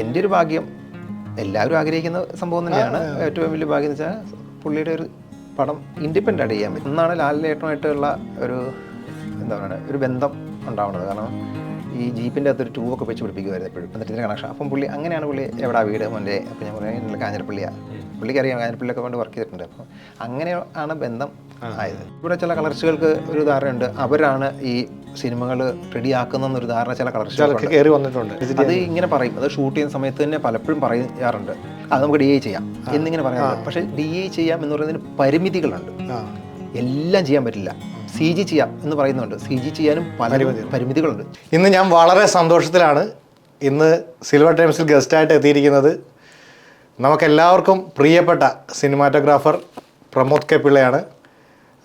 എൻ്റെ ഒരു ഭാഗ്യം, എല്ലാവരും ആഗ്രഹിക്കുന്ന സംഭവം തന്നെയാണ്. ഏറ്റവും വലിയ ഭാഗ്യം എന്ന് വെച്ചാൽ പുള്ളിയുടെ ഒരു പടം ഇൻഡിപെൻഡൻ്റ് ആയിട്ട് ചെയ്യാൻ പറ്റും. ഒന്നാണ് ലാലേട്ടനുമായിട്ടുള്ള ഒരു എന്താ പറയുക ഒരു ബന്ധം ഉണ്ടാവുന്നത്. കാരണം ഈ ജീപ്പിൻ്റെ അകത്തൊരു ട്യൂബൊക്കെ വെച്ച് പിടിപ്പിക്കുമായിരുന്നു എപ്പോഴും, എന്നിട്ട് ഇതിൻ്റെ കണക്ഷൻ. അപ്പം പുള്ളി അങ്ങനെയാണ് പുള്ളി എവിടെ വീട് മുന്നേ. അപ്പം ഞാൻ പറയുന്നത് കാഞ്ഞിരപ്പള്ളിയാണ്, പുള്ളിക്കറിയാം കാഞ്ഞിരപ്പള്ളിയൊക്കെ കൊണ്ട് വർക്ക് ചെയ്തിട്ടുണ്ട്. അപ്പം അങ്ങനെയാണ് ബന്ധം ആയത്. ഇവിടെ ചില കളർസുകൾക്ക് ഒരു ധാരണയുണ്ട്, അവരാണ് ഈ സിനിമകൾ റെഡിയാക്കുന്നൊരു ധാരണ ചില കളർസുകൾക്ക് കയറി വന്നിട്ടുണ്ട്. അത് ഇങ്ങനെ പറയും, അത് ഷൂട്ട് ചെയ്യുന്ന സമയത്ത് തന്നെ പലപ്പോഴും പറയാറുണ്ട്, അത് നമുക്ക് DI ചെയ്യാം എന്നിങ്ങനെ പറയാറുണ്ട്. പക്ഷേ DI ചെയ്യാം എന്ന് പറയുന്നതിന് പരിമിതികളുണ്ട്, എല്ലാം ചെയ്യാൻ പറ്റില്ല. CG ചെയ്യാം എന്ന് പറയുന്നുണ്ട്, CG ചെയ്യാനും പല പരിമിതികളുണ്ട്. ഇന്ന് ഞാൻ വളരെ സന്തോഷത്തിലാണ്. ഇന്ന് സിൽവർ ടൈംസിൽ ഗസ്റ്റായിട്ട് എത്തിയിരിക്കുന്നത് നമുക്കെല്ലാവർക്കും പ്രിയപ്പെട്ട സിനിമാറ്റോഗ്രാഫർ പ്രമോദ് കെ പിള്ളയാണ്.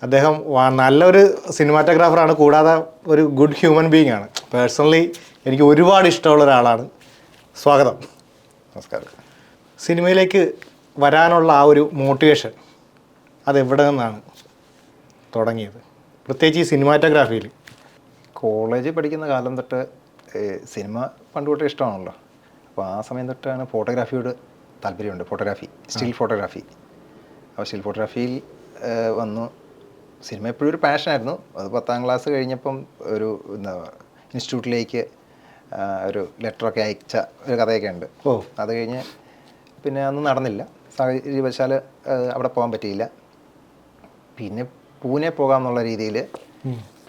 അദ്ദേഹം നല്ലൊരു സിനിമാറ്റോഗ്രാഫറാണ്, കൂടാതെ ഒരു ഗുഡ് ഹ്യൂമൻ ബീയിങ് ആണ്. പേഴ്സണലി എനിക്ക് ഒരുപാട് ഇഷ്ടമുള്ള ഒരാളാണ്. സ്വാഗതം. നമസ്കാരം. സിനിമയിലേക്ക് വരാനുള്ള ആ ഒരു മോട്ടിവേഷൻ അതെവിടെ നിന്നാണ് തുടങ്ങിയത്, പ്രത്യേകിച്ച് ഈ സിനിമാറ്റോഗ്രാഫിയിൽ? കോളേജിൽ പഠിക്കുന്ന കാലം തൊട്ട് സിനിമ പണ്ട് തൊട്ടേ ഇഷ്ടമാണല്ലോ. അപ്പോൾ ആ സമയം തൊട്ടാണ് ഫോട്ടോഗ്രാഫിയോട് താല്പര്യമുണ്ട്, ഫോട്ടോഗ്രാഫി, സ്റ്റിൽ ഫോട്ടോഗ്രാഫി. അപ്പോൾ സ്റ്റിൽ ഫോട്ടോഗ്രാഫിയിൽ വന്നു. സിനിമ എപ്പോഴും ഒരു പാഷനായിരുന്നു. അത് 10ാം ക്ലാസ് കഴിഞ്ഞപ്പം ഒരു എന്താ ഇൻസ്റ്റിറ്റ്യൂട്ടിലേക്ക് ഒരു ലെറ്ററൊക്കെ അയച്ച ഒരു കഥയൊക്കെ ഉണ്ട്. അത് കഴിഞ്ഞ് പിന്നെ അന്ന് നടന്നില്ല, സാഹചര്യവശാൽ അവിടെ പോകാൻ പറ്റിയില്ല. പിന്നെ പൂനെ പോകാമെന്നുള്ള രീതിയിൽ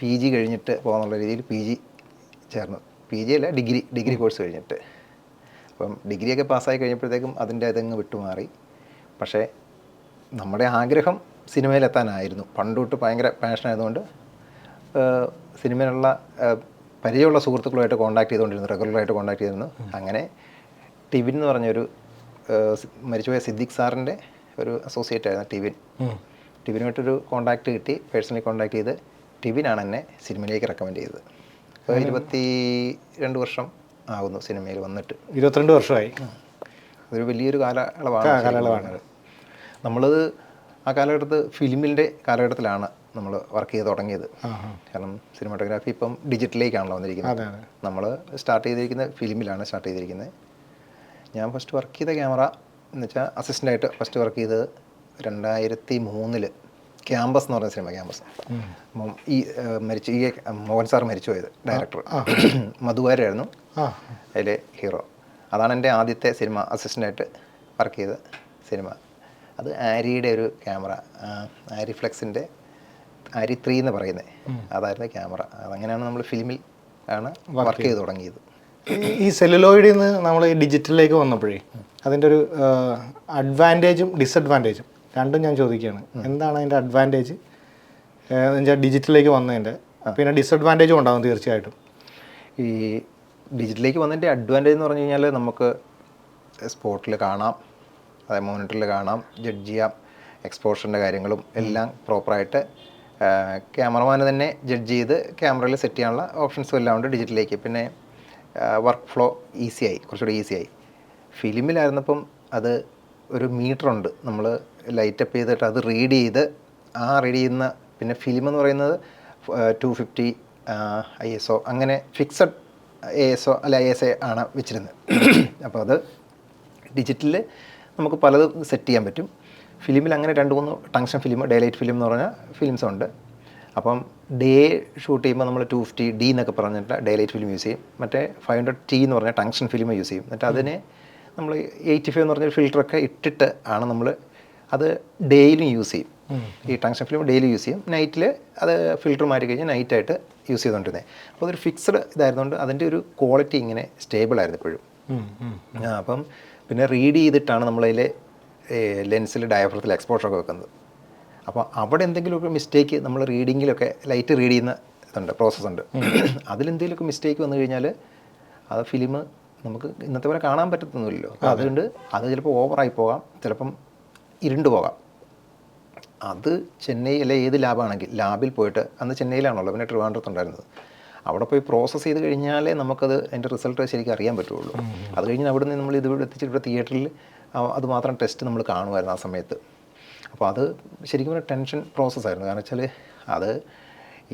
PG കഴിഞ്ഞിട്ട് പോകാമെന്നുള്ള രീതിയിൽ PG ചേർന്നു. PG അല്ല, ഡിഗ്രി കോഴ്സ് കഴിഞ്ഞിട്ട്. അപ്പം ഡിഗ്രിയൊക്കെ പാസ്സായി കഴിഞ്ഞപ്പോഴത്തേക്കും അതിൻ്റെ അതങ്ങ് വിട്ടുമാറി. പക്ഷേ നമ്മുടെ ആഗ്രഹം സിനിമയിലെത്താനായിരുന്നു. പണ്ടോട്ട് ഭയങ്കര പാഷനായതുകൊണ്ട് സിനിമയിലുള്ള പരിചയമുള്ള സുഹൃത്തുക്കളുമായിട്ട് കോൺടാക്ട് ചെയ്തുകൊണ്ടിരുന്നു, റെഗുലറായിട്ട് കോൺടാക്ട് ചെയ്തിരുന്നു. അങ്ങനെ ടിവിൻ എന്ന് പറഞ്ഞൊരു മരിച്ചുപോയ സിദ്ദിഖ് സാറിൻ്റെ ഒരു അസോസിയേറ്റ് ആയിരുന്നു ടിവിൻ. ടിവിനുമായിട്ടൊരു കോൺടാക്റ്റ് കിട്ടി, പേഴ്സണലി കോൺടാക്ട് ചെയ്ത് ടിവിനാണ് എന്നെ സിനിമയിലേക്ക് റെക്കമെൻഡ് ചെയ്തത്. ഇപ്പോൾ 22 വർഷം ആകുന്നു സിനിമയിൽ വന്നിട്ട്. 22 വർഷമായി. അതൊരു വലിയൊരു കാലയളവാണ്. നമ്മളത് ആ കാലഘട്ടത്ത് ഫിലിമിൻ്റെ കാലഘട്ടത്തിലാണ് നമ്മൾ വർക്ക് ചെയ്ത് തുടങ്ങിയത്. കാരണം സിനിമാറ്റോഗ്രാഫി ഇപ്പം ഡിജിറ്റലിലേക്കാണല്ലോ വന്നിരിക്കുന്നത്. നമ്മൾ സ്റ്റാർട്ട് ചെയ്തിരിക്കുന്നത് ഫിലിമിലാണ് സ്റ്റാർട്ട് ചെയ്തിരിക്കുന്നത്. ഞാൻ ഫസ്റ്റ് വർക്ക് ചെയ്ത ക്യാമറ എന്ന് വെച്ചാൽ അസിസ്റ്റൻ്റായിട്ട് ഫസ്റ്റ് വർക്ക് ചെയ്തത് 2003 ക്യാമ്പസ് എന്ന് പറഞ്ഞ സിനിമ. ക്യാമ്പസ് ഈ മോഹൻ സാർ മരിച്ചു പോയത് ഡയറക്ടർ മധുവാരായിരുന്നു അതിലെ ഹീറോ. അതാണ് എൻ്റെ ആദ്യത്തെ സിനിമ, അസിസ്റ്റൻ്റായിട്ട് വർക്ക് ചെയ്ത സിനിമ. അത് ആരിയുടെ ഒരു ക്യാമറ, ആരി ഫ്ലെക്സിൻ്റെ ആരി 3 എന്ന് പറയുന്നത്, അതായിരുന്നു ക്യാമറ. അതങ്ങനെയാണ് നമ്മൾ ഫിലിമിൽ ആണ് വർക്ക് ചെയ്ത് തുടങ്ങിയത്. ഈ സെല്ലുലോയിഡിൽ നിന്ന് നമ്മൾ ഈ ഡിജിറ്റലിലേക്ക് വന്നപ്പോഴേ അതിൻ്റെ ഒരു അഡ്വാൻറ്റേജും ഡിസഡ്വാൻറ്റേജും രണ്ടും ഞാൻ ചോദിക്കുകയാണ്. എന്താണ് അതിൻ്റെ അഡ്വാൻറ്റേജ് എന്നുവെച്ചാൽ ഡിജിറ്റലിലേക്ക് വന്നതിൻ്റെ, പിന്നെ ഡിസഡ്വാൻറ്റേജും ഉണ്ടാകും തീർച്ചയായിട്ടും. ഈ ഡിജിറ്റലിലേക്ക് വന്നതിൻ്റെ അഡ്വാൻറ്റേജ് എന്ന് പറഞ്ഞു കഴിഞ്ഞാൽ നമുക്ക് സ്പോട്ടിൽ കാണാം, അതായത് മോണിറ്ററിൽ കാണാം, ജഡ്ജ് ചെയ്യാം, എക്സ്പോഷറിൻ്റെ കാര്യങ്ങളും എല്ലാം പ്രോപ്പറായിട്ട് ക്യാമറമാന് തന്നെ ജഡ്ജ് ചെയ്ത് ക്യാമറയിൽ സെറ്റ് ചെയ്യാനുള്ള ഓപ്ഷൻസും എല്ലാം ഉണ്ട് ഡിജിറ്റലിലേക്ക്. പിന്നെ വർക്ക് ഫ്ലോ ഈസിയായി, കുറച്ചുകൂടി ഈസിയായി. ഫിലിമിലായിരുന്നപ്പം അത് ഒരു മീറ്ററുണ്ട്, നമ്മൾ ലൈറ്റപ്പ് ചെയ്തിട്ട് അത് റീഡ് ചെയ്ത് റീഡ് ചെയ്യുന്ന, പിന്നെ ഫിലിം എന്ന് പറയുന്നത് 250 ISO അങ്ങനെ ഫിക്സഡ് ASO അല്ല ASA ആണ് വെച്ചിരുന്നത്. അപ്പോൾ അത് ഡിജിറ്റലിൽ നമുക്ക് പലതും സെറ്റ് ചെയ്യാൻ പറ്റും. ഫിലിമിൽ അങ്ങനെ 2-3 ടങ്ഷൻ ഫിലിം, ഡേ ലൈറ്റ് ഫിലിം എന്ന് പറഞ്ഞാൽ ഫിലിംസ് ഉണ്ട്. അപ്പം ഡേ ഷൂട്ട് ചെയ്യുമ്പോൾ നമ്മൾ 250D എന്നൊക്കെ പറഞ്ഞിട്ട് ഡേ ലൈറ്റ് ഫിലിം യൂസ് ചെയ്യും. മറ്റേ 500T എന്ന് പറഞ്ഞാൽ ടങ്ഷൻ ഫിലിം യൂസ് ചെയ്യും. എന്നിട്ട് അതിനെ നമ്മൾ 85 എന്ന് പറഞ്ഞൊരു ഫിൽറ്ററൊക്കെ ഇട്ടിട്ട് ആണ് നമ്മൾ അത് ഡേയിലും യൂസ് ചെയ്യും. ഈ ടങ്ഷൻ ഫിലിം ഡെയിലി യൂസ് ചെയ്യും, നൈറ്റിൽ അത് ഫിൽറ്റർ മാറ്റി കഴിഞ്ഞാൽ നൈറ്റായിട്ട് യൂസ് ചെയ്തുകൊണ്ടിരുന്നത്. അപ്പോൾ അതൊരു ഫിക്സഡ് ഇതായിരുന്നുകൊണ്ട് അതിൻ്റെ ഒരു ക്വാളിറ്റി ഇങ്ങനെ സ്റ്റേബിൾ ആയിരുന്നു എപ്പോഴും. അപ്പം പിന്നെ റീഡ് ചെയ്തിട്ടാണ് നമ്മളതിൽ ലെൻസിൽ ഡയഫ്രത്തിൽ എക്സ്പോഷറൊക്കെ വെക്കുന്നത്. അപ്പോൾ അവിടെ എന്തെങ്കിലുമൊക്കെ മിസ്റ്റേക്ക്, നമ്മൾ റീഡിങ്ങിലൊക്കെ ലൈറ്റ് റീഡ് ചെയ്യുന്ന ഇതുണ്ട്, പ്രോസസ്സുണ്ട്. അതിലെന്തെങ്കിലുമൊക്കെ മിസ്റ്റേക്ക് വന്നു കഴിഞ്ഞാൽ അത് ഫിലിം നമുക്ക് ഇന്നത്തെ പോലെ കാണാൻ പറ്റത്തൊന്നുമില്ലല്ലോ. അതുകൊണ്ട് അത് ചിലപ്പോൾ ഓവറായി പോകാം, ചിലപ്പം ഇരുണ്ട് പോകാം. അത് ചെന്നൈ അല്ലെ ഏത് ലാബാണെങ്കിൽ ലാബിൽ പോയിട്ട്, അന്ന് ചെന്നൈയിലാണല്ലോ, പിന്നെ ട്രിവാൻഡ്രത്തുണ്ടായിരുന്നത്, അവിടെ പോയി പ്രോസസ്സ് ചെയ്ത് കഴിഞ്ഞാലേ നമുക്കത് അതിൻ്റെ റിസൾട്ട് ശരിക്കും അറിയാൻ പറ്റുള്ളൂ. അത് കഴിഞ്ഞ് അവിടെ നിന്ന് നമ്മൾ ഇതിവിടെ എത്തിച്ചിട്ട് ഇവിടെ തിയേറ്ററിൽ അത് മാത്രം ടെസ്റ്റ് നമ്മൾ കാണുമായിരുന്നു ആ സമയത്ത്. അപ്പോൾ അത് ശരിക്കും ഒരു ടെൻഷൻ പ്രോസസ്സായിരുന്നു. കാരണം വെച്ചാൽ അത്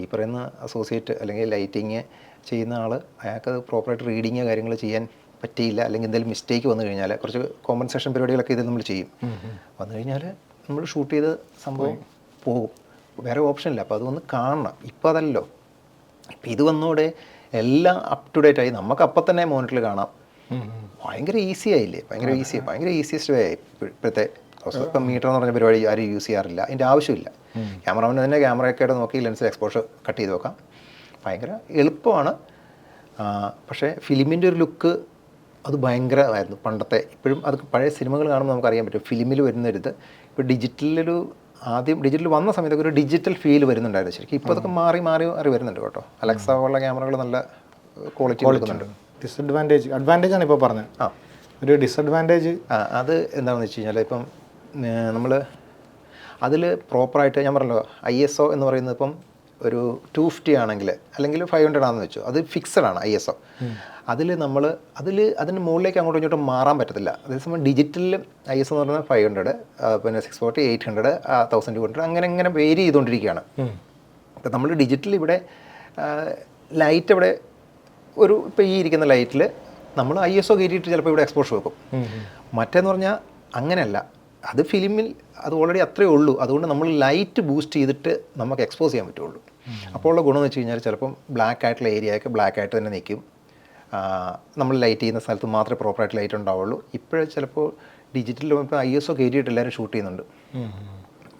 ഈ പറയുന്ന അസോസിയേറ്റ് അല്ലെങ്കിൽ ലൈറ്റിങ് ചെയ്യുന്ന ആൾ, അയാൾക്കത് പ്രോപ്പറായിട്ട് റീഡിങ് കാര്യങ്ങൾ ചെയ്യാൻ പറ്റിയില്ല അല്ലെങ്കിൽ എന്തെങ്കിലും മിസ്റ്റേക്ക് വന്നു കഴിഞ്ഞാൽ കുറച്ച് കോമ്പൻസേഷൻ പരിപാടികളൊക്കെ ഇതിൽ നമ്മൾ ചെയ്യും. വന്നു കഴിഞ്ഞാൽ നമ്മൾ ഷൂട്ട് ചെയ്ത് സംഭവം പോകും, വേറെ ഓപ്ഷൻ ഇല്ല. അപ്പോൾ അതൊന്ന് കാണണം. ഇപ്പോൾ അതല്ലോ, ഇപ്പം ഇത് വന്നോടെ എല്ലാം അപ് ടു ഡേറ്റ് ആയി, നമുക്ക് അപ്പം തന്നെ മോണിറ്ററിൽ കാണാം. ഭയങ്കര ഈസി ആയില്ലേ, ഭയങ്കര ഈസിയസ്റ്റ് വേ ആയി ഇപ്പോഴത്തെ അവസ്ഥ. ഇപ്പം മീറ്റർ എന്ന് പറഞ്ഞ പരിപാടി ആരും യൂസ് ചെയ്യാറില്ല, അതിൻ്റെ ആവശ്യമില്ല. ക്യാമറമാൻ തന്നെ ക്യാമറയൊക്കെ നോക്കി ലെൻസിൽ എക്സ്പോഷർ കട്ട് ചെയ്ത് വെക്കാം, ഭയങ്കര എളുപ്പമാണ്. പക്ഷേ ഫിലിമിൻ്റെ ഒരു ലുക്ക് അത് ഭയങ്കരമായിരുന്നു പണ്ടത്തെ. ഇപ്പോഴും അത് പഴയ സിനിമകൾ കാണുമ്പോൾ നമുക്കറിയാൻ പറ്റും ഫിലിമിൽ വരുന്നൊരിത്. ഇപ്പോൾ ഡിജിറ്റലൊരു ആദ്യം ഡിജിറ്റൽ വന്ന സമയത്തൊക്കെ ഒരു ഡിജിറ്റൽ ഫീൽ വരുന്നുണ്ടായിരുന്നു ശരിക്കും. ഇപ്പോൾ അതൊക്കെ മാറി വരുന്നുണ്ട് കേട്ടോ. അലക്സ പോലുള്ള ക്യാമറകൾ നല്ല ക്വാളിറ്റി കൊടുക്കുന്നുണ്ട്. അഡ്വാൻറ്റേജ് ആണ് ഇപ്പോൾ പറഞ്ഞത്. ഒരു ഡിസഡ്വാൻറ്റേജ് അത് എന്താണെന്ന് വെച്ച് കഴിഞ്ഞാൽ ഇപ്പം നമ്മൾ അതിൽ പ്രോപ്പറായിട്ട് ഞാൻ പറഞ്ഞല്ലോ ISO എന്ന് പറയുന്നത് ഇപ്പം ഒരു 250 ആണെങ്കിൽ അല്ലെങ്കിൽ 500 ആണെന്ന് വെച്ചു, അത് ഫിക്സഡ് ആണ് ISO. അതിന് മുകളിലേക്ക് അങ്ങോട്ടും ഇങ്ങോട്ടും മാറാൻ പറ്റത്തില്ല. അതേസമയം ഡിജിറ്റലിൽ ISO എന്ന് പറയുന്നത് 500, പിന്നെ 640, 800, 1200 അങ്ങനെ വേരി ചെയ്തുകൊണ്ടിരിക്കുകയാണ്. ഇപ്പം നമ്മൾ ഡിജിറ്റൽ ഇവിടെ ലൈറ്റ് ഇവിടെ ഇപ്പോൾ ഈ ഇരിക്കുന്ന ലൈറ്റിൽ നമ്മൾ ISO കയറ്റിയിട്ട് ചിലപ്പോൾ ഇവിടെ എക്സ്പോഷർ വെക്കും. മറ്റേന്ന് പറഞ്ഞാൽ അങ്ങനെയല്ല, അത് ഫിലിമിൽ അത് ഓൾറെഡി അത്രയേ ഉള്ളൂ. അതുകൊണ്ട് നമ്മൾ ലൈറ്റ് ബൂസ്റ്റ് ചെയ്തിട്ട് നമുക്ക് എക്സ്പോസ് ചെയ്യാൻ പറ്റുള്ളൂ. അപ്പോൾ ഉള്ള ഗുണമെന്ന് വെച്ച് കഴിഞ്ഞാൽ ചിലപ്പം ബ്ലാക്ക് ആയിട്ടുള്ള ഏരിയയൊക്കെ ബ്ലാക്ക് ആയിട്ട് തന്നെ നിൽക്കും. നമ്മൾ ലൈറ്റ് ചെയ്യുന്ന സ്ഥലത്ത് മാത്രമേ പ്രോപ്പറായിട്ട് ലൈറ്റ് ഉണ്ടാവുള്ളൂ. ഇപ്പോഴും ചിലപ്പോൾ ഡിജിറ്റലിൽ ഇപ്പോൾ ISO കയറ്റിയിട്ട് എല്ലാവരും ഷൂട്ട് ചെയ്യുന്നുണ്ട്.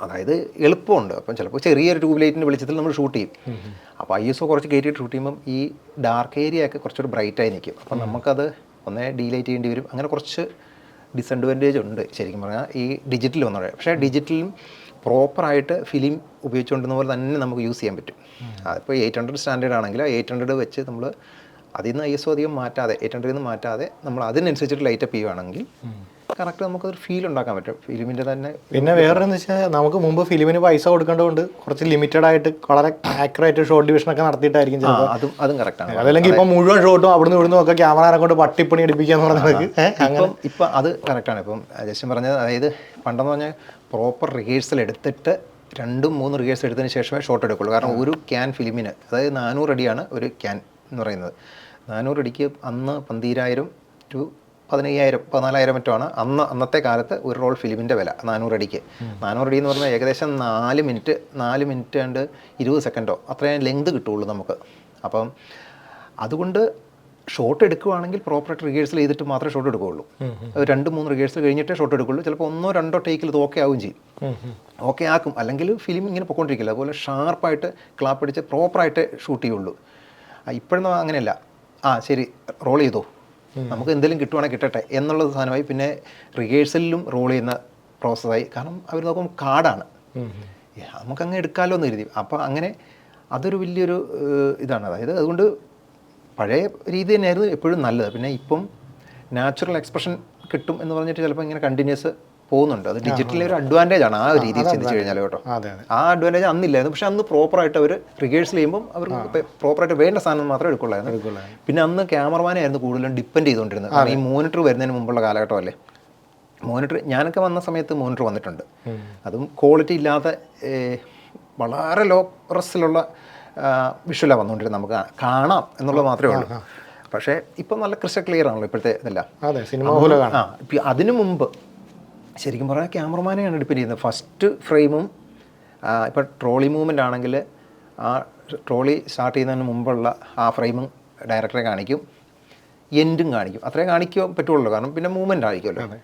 അതായത് എളുപ്പമുണ്ട്. അപ്പം ചിലപ്പോൾ ചെറിയൊരു ട്യൂബ് ലൈറ്റിൻ്റെ വെളിച്ചത്തിൽ നമ്മൾ ഷൂട്ട് ചെയ്യും. അപ്പോൾ ISO കുറച്ച് കയറ്റിയിട്ട് ഷൂട്ട് ചെയ്യുമ്പം ഈ ഡാർക്ക് ഏരിയ ഒക്കെ കുറച്ചുകൂടി ബ്രൈറ്റായി നിൽക്കും. അപ്പം നമുക്കത് ഒന്നേ ഡീലൈറ്റ് ചെയ്യേണ്ടി വരും. അങ്ങനെ കുറച്ച് ഡിസഡ്വാൻറ്റേജ് ഉണ്ട് ശരിക്കും പറഞ്ഞാൽ ഈ ഡിജിറ്റൽ വന്നോടെ. പക്ഷേ ഡിജിറ്റലും പ്രോപ്പറായിട്ട് ഫിലിം ഉപയോഗിച്ചുകൊണ്ടുന്ന പോലെ തന്നെ നമുക്ക് യൂസ് ചെയ്യാൻ പറ്റും. അതിപ്പോൾ 800 സ്റ്റാൻഡേർഡ് ആണെങ്കിൽ 800 വെച്ച് നമ്മൾ അതിൽ നിന്ന് ISO അധികം മാറ്റാതെ 800 നിന്ന് മാറ്റാതെ നമ്മൾ അതിനനുസരിച്ചിട്ട് ലൈറ്റപ്പ് ചെയ്യുകയാണെങ്കിൽ കറക്റ്റ് നമുക്കതൊരു ഫീൽ ഉണ്ടാക്കാൻ പറ്റും ഫിലിമിൻ്റെ തന്നെ. പിന്നെ വേറെന്ന് വെച്ചാൽ നമുക്ക് മുമ്പ് ഫിലിമിന് പൈസ കൊടുക്കേണ്ടതുകൊണ്ട് കുറച്ച് ലിമിറ്റഡ് ആയിട്ട് വളരെ ആക്യുറേറ്റ് ഷോട്ട് ഡിവിഷനൊക്കെ നടത്തിയിട്ടായിരിക്കും ചിലപ്പോൾ. അതും കറക്റ്റാണ്. അതല്ലെങ്കിൽ ഇപ്പം മുഴുവൻ ഷോട്ടും അവിടുന്ന് ഇവിടുന്ന് ഒക്കെ ക്യാമറ കൊണ്ട് പട്ടിപ്പണി എടുപ്പിക്കാന്ന് പറഞ്ഞത് ഇപ്പം അത് കറക്റ്റാണ്. ഇപ്പം ജസ്റ്റ് പറഞ്ഞത്, അതായത് പണ്ടെന്ന് പറഞ്ഞാൽ പ്രോപ്പർ റിഹേഴ്സൽ എടുത്തിട്ട് 2-3 റിഹേഴ്സൽ എടുത്തതിന് ശേഷമേ ഷോട്ട് എടുക്കുള്ളൂ. കാരണം ഒരു ക്യാൻ ഫിലിമിന് അതായത് 400 അടിയാണ് ഒരു ക്യാൻ എന്ന് പറയുന്നത്. 400 അടിക്ക് അന്ന് 12,000 to 15,000 14,000 മറ്റുമാണ് അന്നത്തെ കാലത്ത് ഒരു റോൾ ഫിലിമിൻ്റെ വില. 400 അടിക്ക് 400 അടി എന്ന് പറഞ്ഞാൽ ഏകദേശം 4 മിനിറ്റ് ആണ്ട് 20 സെക്കൻഡോ അത്രയും ലെങ്ത് കിട്ടുള്ളൂ നമുക്ക്. അപ്പം അതുകൊണ്ട് ഷോട്ട് എടുക്കുകയാണെങ്കിൽ പ്രോപ്പറായിട്ട് റിഹേഴ്സൽ ചെയ്തിട്ട് മാത്രമേ ഷോട്ട് എടുക്കുകയുള്ളൂ. 2-3 റിഹേഴ്സൽ കഴിഞ്ഞിട്ടേ ഷോട്ട് എടുക്കുകയുള്ളൂ. ചിലപ്പോൾ 1-2 ടേക്കിൽ ഇത് ഓക്കെ ആവുകയും ചെയ്യും. ഓക്കെ ആക്കും, അല്ലെങ്കിൽ ഫിലിം ഇങ്ങനെ പൊയ്ക്കൊണ്ടിരിക്കില്ല. അതുപോലെ ഷാർപ്പായിട്ട് ക്ലാപ്പ് അടിച്ച് പ്രോപ്പറായിട്ട് ഷൂട്ട് ചെയ്യുള്ളൂ. ഇപ്പോഴൊന്നും അങ്ങനെയല്ല. ശരി റോൾ ചെയ്തോ, നമുക്ക് എന്തെങ്കിലും കിട്ടുവാണെങ്കിൽ കിട്ടട്ടെ എന്നുള്ളത് സാധനമായി. പിന്നെ റിഹേഴ്സലിലും റോൾ ചെയ്യുന്ന പ്രോസസ്സായി. കാരണം അവർ നോക്കുമ്പോൾ കാർഡാണ്, നമുക്കങ്ങനെ എടുക്കാമല്ലോ എന്ന് കരുതി. അപ്പോൾ അങ്ങനെ അതൊരു വലിയൊരു ഇതാണ്. അതായത് അതുകൊണ്ട് പഴയ രീതി തന്നെയായിരുന്നു എപ്പോഴും നല്ലത്. പിന്നെ ഇപ്പം നാച്ചുറൽ എക്സ്പ്രഷൻ കിട്ടും എന്ന് പറഞ്ഞിട്ട് ചിലപ്പോൾ ഇങ്ങനെ കണ്ടിന്യൂസ് പോകുന്നുണ്ട്. അത് ഡിജിറ്റലിലെ ഒരു അഡ്വാൻറ്റേജ് ആണ് ആ ഒരു രീതിയിൽ ചിന്തിച്ച് കഴിഞ്ഞാൽ കേട്ടോ. ആ അഡ്വാൻറ്റേജ് അന്നില്ലായിരുന്നു. പക്ഷെ അന്ന് പ്രോപ്പറായിട്ട് അവർ റിഹേഴ്സൽ ചെയ്യുമ്പോൾ അവർ പ്രോപ്പറായിട്ട് വേണ്ട സാധനം മാത്രമേ എടുക്കുള്ളായിരുന്നു. പിന്നെ അന്ന് ക്യാമറമാനെ ആയിരുന്നു കൂടുതലും ഡിപ്പെൻഡ് ചെയ്തുകൊണ്ടിരുന്നത്. കാരണം ഈ മോണിറ്റർ വരുന്നതിന് മുമ്പുള്ള കാലഘട്ടമല്ലേ. മോണിറ്റർ ഞാനൊക്കെ വന്ന സമയത്ത് മോണിറ്റർ വന്നിട്ടുണ്ട്. അതും ക്വാളിറ്റി ഇല്ലാത്ത വളരെ ലോ റെസിലുള്ള വിഷ്വലാണ് വന്നുകൊണ്ടിരുന്നത്. നമുക്ക് കാണാം എന്നുള്ളത് മാത്രമേ ഉള്ളൂ. പക്ഷേ ഇപ്പം നല്ല ക്രിസ്റ്റൽ ക്ലിയർ ആണല്ലോ ഇപ്പോഴത്തെ ഇതെല്ലാം. അതിനു മുമ്പ് ശരിക്കും പറഞ്ഞാൽ ക്യാമറമാനെയാണ് ഡിപ്പെൻഡ് ചെയ്യുന്നത്. ഫസ്റ്റ് ഫ്രെയിമും ഇപ്പോൾ ട്രോളി മൂവ്മെൻ്റ് ആണെങ്കിൽ ആ ട്രോളി സ്റ്റാർട്ട് ചെയ്യുന്നതിന് മുമ്പുള്ള ആ ഫ്രെയിമും ഡയറക്ടറെ കാണിക്കും, എൻഡും കാണിക്കും. അത്രേ കാണിക്കാൻ പറ്റുള്ളൂ, കാരണം പിന്നെ മൂവ്മെൻ്റ് ആയിരിക്കുമല്ലോ.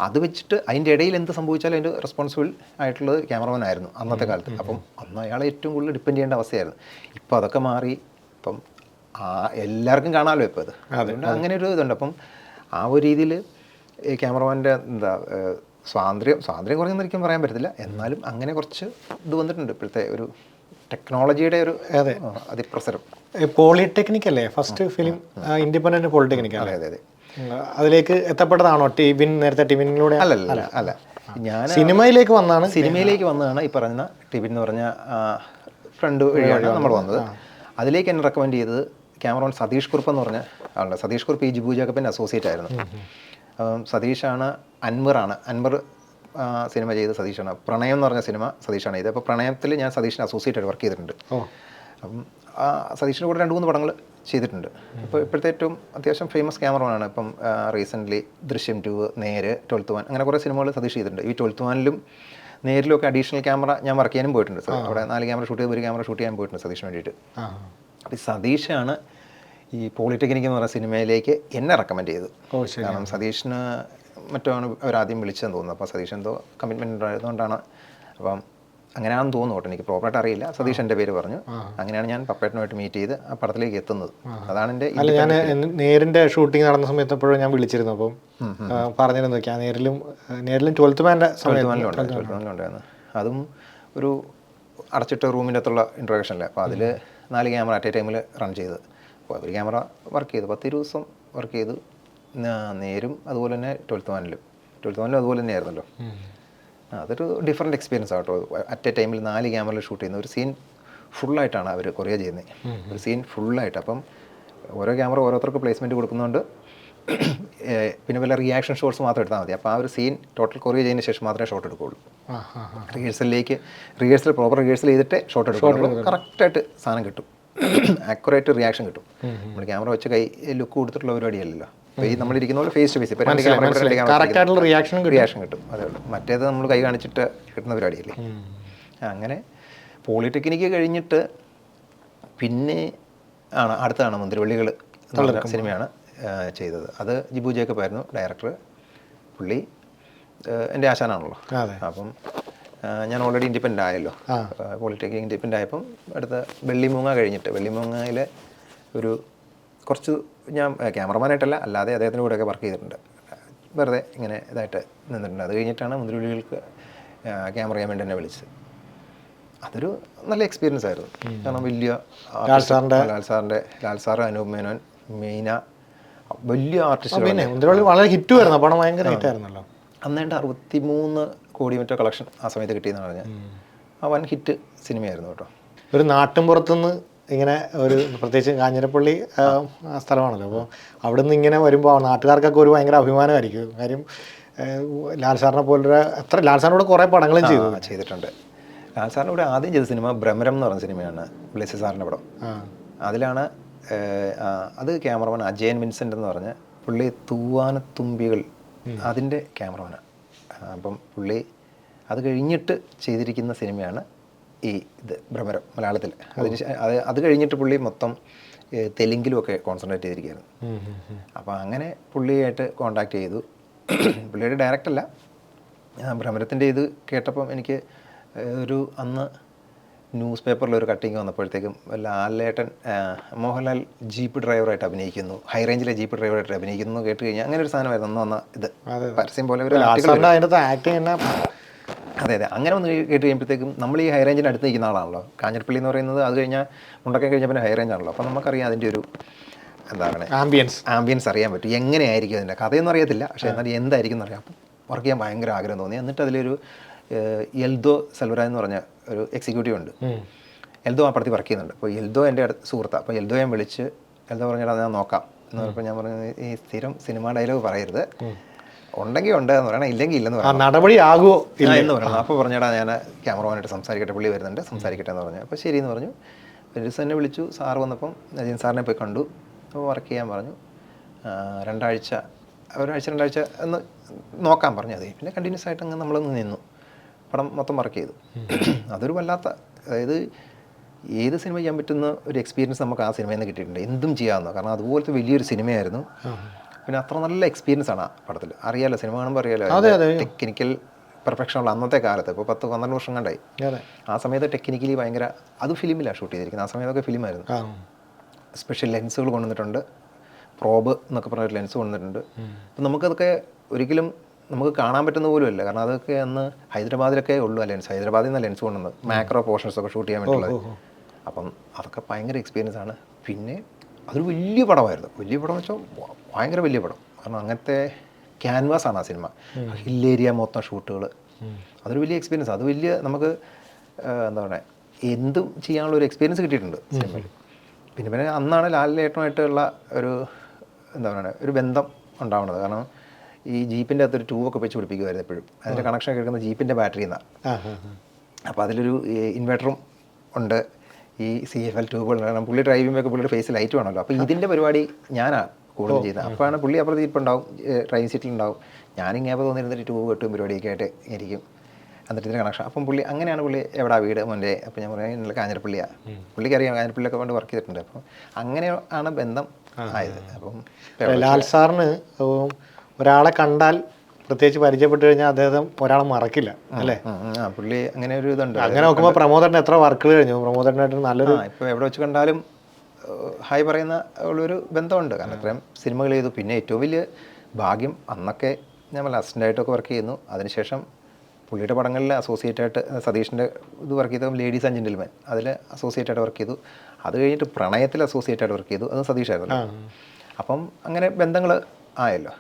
അത് വെച്ചിട്ട് അതിൻ്റെ ഇടയിൽ എന്ത് സംഭവിച്ചാലും അതിൻ്റെ റെസ്പോൺസിബിൾ ആയിട്ടുള്ളത് ക്യാമറമാൻ ആയിരുന്നു അന്നത്തെ കാലത്ത്. അപ്പം അന്ന് അയാളെ ഏറ്റവും കൂടുതൽ ഡിപ്പെൻഡ് ചെയ്യേണ്ട അവസ്ഥയായിരുന്നു. ഇപ്പോൾ അതൊക്കെ മാറി. ഇപ്പം എല്ലാവർക്കും കാണാമല്ലോ ഇപ്പോൾ ഇത്. അതുകൊണ്ട് അങ്ങനെ ഒരു ഇതുണ്ട്. അപ്പം ആ ഒരു രീതിയിൽ ഈ ക്യാമറമാൻ്റെ സ്വാതന്ത്ര്യം കുറഞ്ഞെന്നിരിക്കും പറയാൻ പറ്റത്തില്ല. എന്നാലും അങ്ങനെ കുറച്ച് ഇത് വന്നിട്ടുണ്ട് ഇപ്പോഴത്തെ ഒരു ടെക്നോളജിയുടെ ഒരു അതിപ്രസരം. പോളിടെക്നിക് അല്ലേ ഫസ്റ്റ് ഫിലിം? Independent polytechnic. അതെ. അതിലേക്ക് എത്തപ്പെട്ടതാണോ നേരത്തെ ടിവിനിലൂടെ? അല്ല, ഞാൻ സിനിമയിലേക്ക് വന്നതാണ് ഈ പറഞ്ഞ ടിവിൻ എന്ന് പറഞ്ഞ ഫ്രണ്ട് വഴിയാണ് നമ്മൾ വന്നത്. അതിലേക്ക് എന്നെ റെക്കമെൻഡ് ചെയ്തത് ക്യാമറമാൻ സതീഷ് കുറുപ്പ് എന്ന് പറഞ്ഞ ആളുണ്ട്. സതീഷ് കുറുപ്പ് ഈ ജിബു ജാക്കബിൻ്റെ അസോസിയേറ്റ് ആയിരുന്നു. സതീഷാണ് അൻവർ സിനിമ ചെയ്ത സതീഷാണ്. പ്രണയം എന്ന് പറഞ്ഞ സിനിമ സതീഷാണ് ചെയ്തത്. അപ്പോൾ പ്രണയത്തിൽ ഞാൻ സതീഷിൻ്റെ അസോസിയേറ്റ് ആയിട്ട് വർക്ക് ചെയ്തിട്ടുണ്ട്. അപ്പം സതീഷിൻ്റെ കൂടെ 2-3 പടങ്ങൾ ചെയ്തിട്ടുണ്ട്. ഇപ്പോൾ ഇപ്പോഴത്തെ ഏറ്റവും അത്യാവശ്യം ഫേമസ് ക്യാമറമാനാണ്. ഇപ്പം റീസെൻ്റ്ലി ദൃശ്യം 2, നേര്, 12th Man, അങ്ങനെ കുറേ സിനിമകൾ സതീഷ് ചെയ്തിട്ടുണ്ട്. ഈ 12th Manലും നേരിലും ഒക്കെ അഡീഷണൽ ക്യാമറ ഞാൻ വർക്ക് ചെയ്യാനും പോയിട്ടുണ്ട്. അവിടെ 4 ക്യാമറ ഷൂട്ട് ചെയ്ത് 1 ക്യാമറ ഷൂട്ട് ചെയ്യാൻ പോയിട്ടുണ്ട് സതീഷിന് വേണ്ടിയിട്ട്. അപ്പോൾ ഈ സതീഷാണ് ഈ പോളിടെക്നിക് എന്ന് പറയുന്ന സിനിമയിലേക്ക് എന്നെ റെക്കമെൻഡ് ചെയ്തത്. കാരണം സതീഷിന് മറ്റാണ് അവരാദ്യം വിളിച്ചതെന്ന് തോന്നുന്നു. അപ്പോൾ സതീഷ് എന്തോ കമ്മിറ്റ്മെൻറ്റ് ഉണ്ടായതുകൊണ്ടാണ്. അപ്പം അങ്ങനെയാണെന്ന് തോന്നുന്നു കേട്ടോ, എനിക്ക് പ്രോപ്പറായിട്ട് അറിയില്ല. സതീഷ് എൻ്റെ പേര് പറഞ്ഞു. അങ്ങനെയാണ് ഞാൻ പപ്പേട്ടനുമായിട്ട് മീറ്റ് ചെയ്ത് ആ പടത്തിലേക്ക് എത്തുന്നത്. അതാണ് എൻ്റെ. അല്ല, ഞാൻ നേരിൻ്റെ ഷൂട്ടിംഗ് നടന്ന സമയത്ത് എപ്പോഴും ഞാൻ വിളിച്ചിരുന്നു. അപ്പം പറഞ്ഞിരുന്നു നേരിലും 12th Manൻ്റെ ഉണ്ടായിരുന്നു. അതും ഒരു അടച്ചിട്ട റൂമിൻ്റെ അകത്തുള്ള ഇൻട്രൊഡക്ഷനിലെ. അപ്പോൾ അതിൽ 4 ക്യാമറ അറ്റ് എ ടൈമിൽ റൺ ചെയ്ത്. അപ്പോൾ 1 ക്യാമറ വർക്ക് ചെയ്തു, 10 ദിവസം വർക്ക് ചെയ്തു. നേരും അതുപോലെ തന്നെ 12th Manലും അതുപോലെ തന്നെ ആയിരുന്നല്ലോ. അതൊരു ഡിഫറെൻറ്റ് എക്സ്പീരിയൻസ് ആട്ടോ. അറ്റ് എ ടൈമിൽ 4 ക്യാമറയിൽ ഷൂട്ട് ചെയ്യുന്ന ഒരു സീൻ ഫുള്ളായിട്ടാണ് അവർ കൊറിയ ചെയ്യുന്നത്. ഒരു സീൻ ഫുള്ളായിട്ട്. അപ്പം ഓരോ ക്യാമറ ഓരോരുത്തർക്ക് പ്ലേസ്മെൻറ്റ് കൊടുക്കുന്നുണ്ട്. പിന്നെ വല്ല റിയാക്ഷൻ ഷോട്ട്സ് മാത്രം എടുത്താൽ മതി. അപ്പോൾ ആ ഒരു സീൻ ടോട്ടൽ കൊറിയ ചെയ്തതിന് ശേഷം മാത്രമേ ഷോട്ട് എടുക്കുകയുള്ളൂ. പ്രോപ്പർ റിഹേഴ്സൽ ചെയ്തിട്ട് ഷോട്ട് എടുക്കുള്ളൂ. കറക്റ്റായിട്ട് സാധനം കിട്ടും, ആക്യുറേറ്റ് റിയാക്ഷൻ കിട്ടും. നമ്മൾ ക്യാമറ വെച്ച് കൈ ലുക്ക് കൊടുത്തിട്ടുള്ള പരിപാടിയല്ലല്ലോ. അപ്പോൾ ഈ നമ്മളിരിക്കുന്ന പോലെ ഫേസ് ടു ഫേസ്. ഇപ്പോൾ 2 ക്യാമറ റിയാക്ഷൻ കിട്ടും, അതേ ഉള്ളൂ. മറ്റേത് നമ്മൾ കൈ കാണിച്ചിട്ട് കിട്ടുന്ന പരിപാടിയല്ലേ. അങ്ങനെ പോളിടെക്നിക്ക് കഴിഞ്ഞിട്ട് പിന്നെ അടുത്താണ് മുന്തിരിവള്ളികൾ സിനിമയാണ് ചെയ്തത്. അത് ജിബു ജേക്കബ് ആയിരുന്നു ഡയറക്ടർ. പുള്ളി എൻ്റെ ആശാനാണല്ലോ. അപ്പം ഞാൻ ഓൾറെഡി ഇൻഡിപെൻഡൻ്റ് ആയല്ലോ. പോളിടെക്നിക് ഇൻഡിപെൻഡൻ്റ് ആയപ്പം അടുത്ത വെള്ളിമൂങ്ങ കഴിഞ്ഞിട്ട്, വെള്ളിമൂങ്ങയിൽ ഒരു കുറച്ച് ഞാൻ ക്യാമറമാനായിട്ടല്ല അല്ലാതെ അദ്ദേഹത്തിൻ്റെ കൂടെയൊക്കെ വർക്ക് ചെയ്തിട്ടുണ്ട്. വെറുതെ ഇങ്ങനെ ഇതായിട്ട് നിന്നിട്ടുണ്ട്. അത് കഴിഞ്ഞിട്ടാണ് മുന്തിരിവള്ളികൾക്ക് ക്യാമറ ചെയ്യാൻ വേണ്ടി എന്നെ വിളിച്ചത്. അതൊരു നല്ല എക്സ്പീരിയൻസ് ആയിരുന്നു. കാരണം വലിയ ലാൽ സാറ്, അനൂപ് മേനോൻ, മീന, വലിയ ആർട്ടിസ്റ്റ്. വളരെ ഹിറ്റ് വരുന്നു, പണം ഭയങ്കര ഹിറ്റ് ആയിരുന്നല്ലോ. അന്നേണ്ട 63 കോടി മറ്റോ കളക്ഷൻ ആ സമയത്ത് കിട്ടിയെന്ന് പറഞ്ഞാൽ ആ വൻ ഹിറ്റ് സിനിമയായിരുന്നു കേട്ടോ. ഒരു നാട്ടിൻപുറത്തുനിന്ന് ഇങ്ങനെ ഒരു, പ്രത്യേകിച്ച് കാഞ്ഞിരപ്പള്ളി സ്ഥലമാണല്ലോ. അപ്പോൾ അവിടെ നിന്ന് ഇങ്ങനെ വരുമ്പോൾ നാട്ടുകാർക്കൊക്കെ ഒരു ഭയങ്കര അഭിമാനമായിരിക്കും. കാര്യം ലാൽ സാറിനെ പോലൊരു ലാൽ സാറിനോട് കുറേ പടങ്ങളും ചെയ്തിട്ടുണ്ട്. ലാൽ സാറിൻ്റെ കൂടെ ആദ്യം ചെയ്ത സിനിമ ഭ്രമരം എന്ന് പറഞ്ഞ സിനിമയാണ്, ബ്ലെസ്സി സാറിൻ്റെ പടം. അതിലാണ് അത് ക്യാമറമാൻ അജയൻ വിൻസെൻ്റ് എന്ന് പറഞ്ഞ് പുള്ളി തൂവാനത്തുമ്പികൾ അതിൻ്റെ ക്യാമറമാനാണ്. അപ്പം പുള്ളി അത് കഴിഞ്ഞിട്ട് ചെയ്തിരിക്കുന്ന സിനിമയാണ് ഈ ഇത് ഭ്രമരം മലയാളത്തിൽ. അത് കഴിഞ്ഞിട്ട് പുള്ളി മൊത്തം തെലുങ്കിലുമൊക്കെ കോൺസെൻട്രേറ്റ് ചെയ്തിരിക്കുകയായിരുന്നു. അപ്പോൾ അങ്ങനെ പുള്ളിയായിട്ട് കോണ്ടാക്ട് ചെയ്തു. പുള്ളിയുടെ ഡയറക്റ്റല്ല, ഭ്രമരത്തിൻ്റെ ഇത് കേട്ടപ്പം എനിക്ക് ഒരു അന്ന് ന്യൂസ് പേപ്പറിൽ ഒരു കട്ടിങ് വന്നപ്പോഴത്തേക്കും ലാലേട്ടൻ മോഹൻലാൽ ജീപ്പ് ഡ്രൈവറായിട്ട് അഭിനയിക്കുന്നു, ഹൈ റേഞ്ചിലെ ജീപ്പ് ഡ്രൈവറായിട്ട് അഭിനയിക്കുന്നു കേട്ട് കഴിഞ്ഞാൽ അങ്ങനെ ഒരു സാധനമായിരുന്നു അന്ന് ഇത് പരസ്യം പോലെ ഒരു അതെ. അങ്ങനെ ഒന്ന് കേട്ട് കഴിയുമ്പോഴത്തേക്കും നമ്മൾ ഈ ഹൈ റേഞ്ചിൻ്റെ അടുത്ത് നിൽക്കുന്ന ആളാണല്ലോ. കാഞ്ഞിരപ്പള്ളി എന്ന് പറയുന്നത് അത് കഴിഞ്ഞാൽ മുണ്ടക്കം കഴിഞ്ഞാൽ പിന്നെ ഹൈ റേഞ്ച് ആണല്ലോ. അപ്പോൾ നമുക്കറിയാം അതിൻ്റെ ഒരു എന്താ പറയുക ആംബിയൻസ് അറിയാൻ പറ്റും. എങ്ങനെയായിരിക്കും അതിൻ്റെ കഥയൊന്നും അറിയത്തില്ല, പക്ഷേ എന്നാലും എന്തായിരിക്കും എന്നറിയാം. അപ്പം വർക്ക് ചെയ്യാൻ ഭയങ്കര ആഗ്രഹം തോന്നി. എന്നിട്ട് അതിലൊരു എൽദോ സെൽവരാജ് എന്ന് പറഞ്ഞ ഒരു എക്സിക്യൂട്ടീവ് ഉണ്ട്. എൽദോ ആ പടത്തിൽ വർക്ക് ചെയ്യുന്നുണ്ട്. അപ്പോൾ എൽദോ എൻ്റെ സുഹൃത്താണ്. അപ്പോൾ എൽദോ ഞാൻ വിളിച്ച് എൽദോ പറഞ്ഞാൽ ഞാൻ നോക്കാം എന്ന് പറഞ്ഞപ്പോൾ ഞാൻ പറഞ്ഞു ഈ സ്ഥിരം സിനിമ ഡയലോഗ് പറയരുത്, ഉണ്ടെങ്കിൽ ഉണ്ട് എന്ന് പറയണം, ഇല്ലെങ്കിൽ ഇല്ലെന്ന് പറയണം, നടപടി ആകുമോ എന്ന് പറയണം. അപ്പോൾ പറഞ്ഞാടാ ഞാൻ ക്യാമറമാനായിട്ട് സംസാരിക്കട്ടെ, പുള്ളി വരുന്നുണ്ട്, സംസാരിക്കട്ടെ എന്ന് പറഞ്ഞു. അപ്പോൾ ശരി എന്ന് പറഞ്ഞു. ഒരു ദിവസം എന്നെ വിളിച്ചു. സാറ് വന്നപ്പം അജിൻ സാറിനെ പോയി കണ്ടു. അപ്പോൾ വർക്ക് ചെയ്യാൻ പറഞ്ഞു. ഒരാഴ്ച 2 എന്ന് നോക്കാൻ പറഞ്ഞു. അത് പിന്നെ കണ്ടിന്യൂസ് ആയിട്ട് അങ്ങ് നമ്മളൊന്ന് നിന്നു. പടം മൊത്തം വർക്ക് ചെയ്തു. അതൊരു വല്ലാത്ത, അതായത് ഏത് സിനിമ ചെയ്യാൻ പറ്റുന്ന ഒരു എക്സ്പീരിയൻസ് നമുക്ക് ആ സിനിമയിൽ നിന്ന് കിട്ടിയിട്ടുണ്ട്. എന്തും ചെയ്യാവുന്ന, കാരണം അതുപോലത്തെ വലിയൊരു സിനിമയായിരുന്നു. പിന്നെ അത്ര നല്ല എക്സ്പീരിയൻസ് ആണ് ആ പടത്തിൽ. അറിയാലോ, സിനിമ കാണുമ്പോൾ അറിയാലോ ടെക്നിക്കൽ പെർഫെക്ഷൻ ഉള്ള അന്നത്തെ കാലത്ത്. ഇപ്പോൾ 10-12 വർഷം കണ്ടായി. ആ സമയത്ത് ടെക്നിക്കലി ഭയങ്കര, അത് ഫിലിമിലാണ് ഷൂട്ട് ചെയ്തിരിക്കുന്നത്. ആ സമയത്തൊക്കെ ഫിലിമായിരുന്നു. സ്പെഷ്യൽ ലെൻസുകൾ കൊണ്ടുവന്നിട്ടുണ്ട്, പ്രോബ് എന്നൊക്കെ പറഞ്ഞൊരു ലെൻസ് കൊണ്ടുവന്നിട്ടുണ്ട്. അപ്പം നമുക്കതൊക്കെ ഒരിക്കലും നമുക്ക് കാണാൻ പറ്റുന്ന പോലും അല്ല, കാരണം അതൊക്കെ അന്ന് ഹൈദരാബാദിലൊക്കെ ഉള്ളൂ ആ ലെൻസ്. ഹൈദരാബാദിൽ നിന്ന് ലെൻസ് കൊണ്ടുവന്നത് മാക്രോ പോർഷൻസൊക്കെ ഷൂട്ട് ചെയ്യാൻ വേണ്ടിയുള്ളത്. അപ്പം അതൊക്കെ ഭയങ്കര എക്സ്പീരിയൻസ് ആണ്. പിന്നെ അതൊരു വലിയ പടമായിരുന്നു. വലിയ പടം വെച്ചാൽ ഭയങ്കര വലിയ പടം. കാരണം അങ്ങനത്തെ ക്യാൻവാസാണ് ആ സിനിമ. ഹില്ലേരിയ മൊത്തം ഷൂട്ടുകൾ. അതൊരു വലിയ എക്സ്പീരിയൻസ്. അത് വലിയ നമുക്ക് എന്താ പറയുക, എന്തും ചെയ്യാനുള്ള ഒരു എക്സ്പീരിയൻസ് കിട്ടിയിട്ടുണ്ട് സിനിമയിൽ. പിന്നെ അന്നാണ് ലാലേട്ടനുമായിട്ടുള്ള ഒരു എന്താ പറയുക ഒരു ബന്ധം ഉണ്ടാവുന്നത്. കാരണം ഈ ജീപ്പിൻ്റെ അകത്തൊരു ട്യൂബൊക്കെ വെച്ച് പിടിപ്പിക്കുമായിരുന്നു എപ്പോഴും. അതിൻ്റെ കണക്ഷൻ കേൾക്കുന്ന ജീപ്പിൻ്റെ ബാറ്ററിയിൽ നിന്നാണ്. അപ്പോൾ അതിലൊരു ഇൻവെർട്ടറും ഉണ്ട്, ഈ CFL ട്യൂബുകൾ, കാരണം പുള്ളി ഡ്രൈവ് ചെയ്യുമ്പോഴൊക്കെ പുള്ളിയുടെ ഫേസ് ലൈറ്റ് വേണമല്ലോ. അപ്പോൾ ഇതിൻ്റെ പരിപാടി ഞാനാണ് കൂടുതൽ ചെയ്യുന്നത്. അപ്പോഴാണ് പുള്ളി അപ്പുറത്ത് ഇപ്പം ഉണ്ടാവും, ഡ്രൈവിംഗ് സീറ്റിലുണ്ടാവും. ഞാനിങ്ങനെ തോന്നിയിരുന്നിട്ട് ട്യൂബ് വെട്ടും പരിപാടിയൊക്കെ ആയിട്ട് ഇരിക്കും. എന്നിട്ട് ഇതിൻ്റെ കണക്ഷൻ അപ്പം പുള്ളി അങ്ങനെയാണ് പുള്ളി എവിടെ വീട് മുന്നേ. അപ്പോൾ ഞാൻ പറയാം ഇന്നലെ കാഞ്ഞിരപ്പള്ളിയാണ്, പുള്ളിക്കറിയാം കാഞ്ഞിരപ്പള്ളിയൊക്കെ കൊണ്ട് വർക്ക് ചെയ്തിട്ടുണ്ട്. അപ്പം അങ്ങനെയാണ് ബന്ധം ആയത്. അപ്പം ലാൽ സാറിന് ഒരാളെ കണ്ടാൽ പ്രത്യേകിച്ച് പരിചയപ്പെട്ട് കഴിഞ്ഞാൽ അദ്ദേഹം ഒരാളെ മറക്കില്ല അല്ലേ? പുള്ളി അങ്ങനെ ഒരു ഇതുണ്ട്. അങ്ങനെ നോക്കുമ്പോൾ പ്രമോദറിന് എത്ര വർക്കുകൾ കഴിഞ്ഞു, പ്രമോദറിനായിട്ട് നല്ലൊരു ഇപ്പോൾ എവിടെ വെച്ച് കണ്ടാലും ഹായ് പറയുന്ന ഉള്ളൊരു ബന്ധമുണ്ട്. കാരണം ഇത്രയും സിനിമകൾ ചെയ്തു. പിന്നെ ഏറ്റവും വലിയ ഭാഗ്യം അന്നൊക്കെ ഞാൻ അസിസ്റ്റൻ്റായിട്ടൊക്കെ വർക്ക് ചെയ്യുന്നു. അതിനുശേഷം പുള്ളിയുടെ പടങ്ങളിൽ അസോസിയേറ്റായിട്ട് സതീഷിൻ്റെ ഇത് വർക്ക് ചെയ്തു, ലേഡീസ് ആൻഡ് ജെന്റിൽമാൻ, അതിൽ അസോസിയേറ്റായിട്ട് വർക്ക് ചെയ്തു. അത് കഴിഞ്ഞിട്ട് പ്രണയത്തിൽ അസോസിയേറ്റായിട്ട് വർക്ക് ചെയ്തു, അത് സതീഷായിരുന്നു. അപ്പം അങ്ങനെ ബന്ധങ്ങൾ ആയല്ലോ.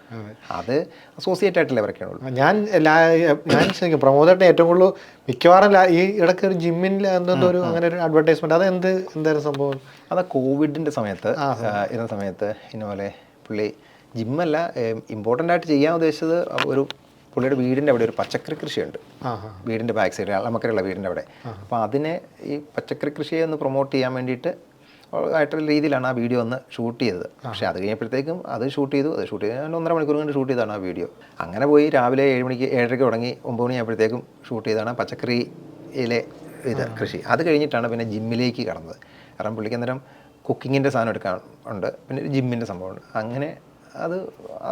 അത് അസോസിയേറ്റ് ആയിട്ടല്ലേ വർക്ക് ചെയ്യുള്ളൂ. ഞാൻ ശരിക്കും പ്രമോദറിനെ ഏറ്റവും കൂടുതൽ മിക്കവാറും ഈ ഇടയ്ക്ക് ഒരു ജിമ്മിൽ എന്തോ ഒരു അങ്ങനെ ഒരു അഡ്വർടൈസ്മെൻറ്റ്, അത് എന്തായിരുന്നു സംഭവം? അത് കോവിഡിൻ്റെ സമയത്ത് ഇരുന്ന സമയത്ത് ഇന്നപോലെ പുള്ളി ജിമ്മല്ല, ഇമ്പോർട്ടൻ്റ് ആയിട്ട് ചെയ്യാൻ ഉദ്ദേശിച്ചത് ഒരു പുള്ളിയുടെ വീടിൻ്റെ അവിടെ ഒരു പച്ചക്കറി കൃഷിയുണ്ട്, വീടിൻ്റെ ബാക്ക് സൈഡ് അളമക്കരയുള്ള വീടിൻ്റെ അവിടെ. അപ്പോൾ അതിനെ ഈ പച്ചക്കറി കൃഷിയെ ഒന്ന് പ്രൊമോട്ട് ചെയ്യാൻ വേണ്ടിയിട്ട് ആയിട്ടുള്ള രീതിയിലാണ് ആ വീഡിയോ ഒന്ന് ഷൂട്ട് ചെയ്തത്. പക്ഷേ അത് കഴിഞ്ഞപ്പോഴത്തേക്കും അത് ഷൂട്ട് ചെയ്തു 1.5 മണിക്കൂർ കൊണ്ട് ഷൂട്ട് ചെയ്തതാണ് ആ വീഡിയോ. അങ്ങനെ പോയി രാവിലെ 7 മണിക്ക് 7:30 തുടങ്ങി 9 മണിയാകുമ്പോഴത്തേക്കും ഷൂട്ട് ചെയ്താണ് പച്ചക്കറിയിലെ ഇത് കൃഷി. അത് കഴിഞ്ഞിട്ടാണ് പിന്നെ ജിമ്മിലേക്ക് കടന്നത്. കാരണം പുള്ളിക്ക് അന്നേരം കുക്കിങ്ങിൻ്റെ സാധനം എടുക്കാൻ ഉണ്ട്, പിന്നെ ജിമ്മിൻ്റെ സംഭവമുണ്ട്. അങ്ങനെ അത്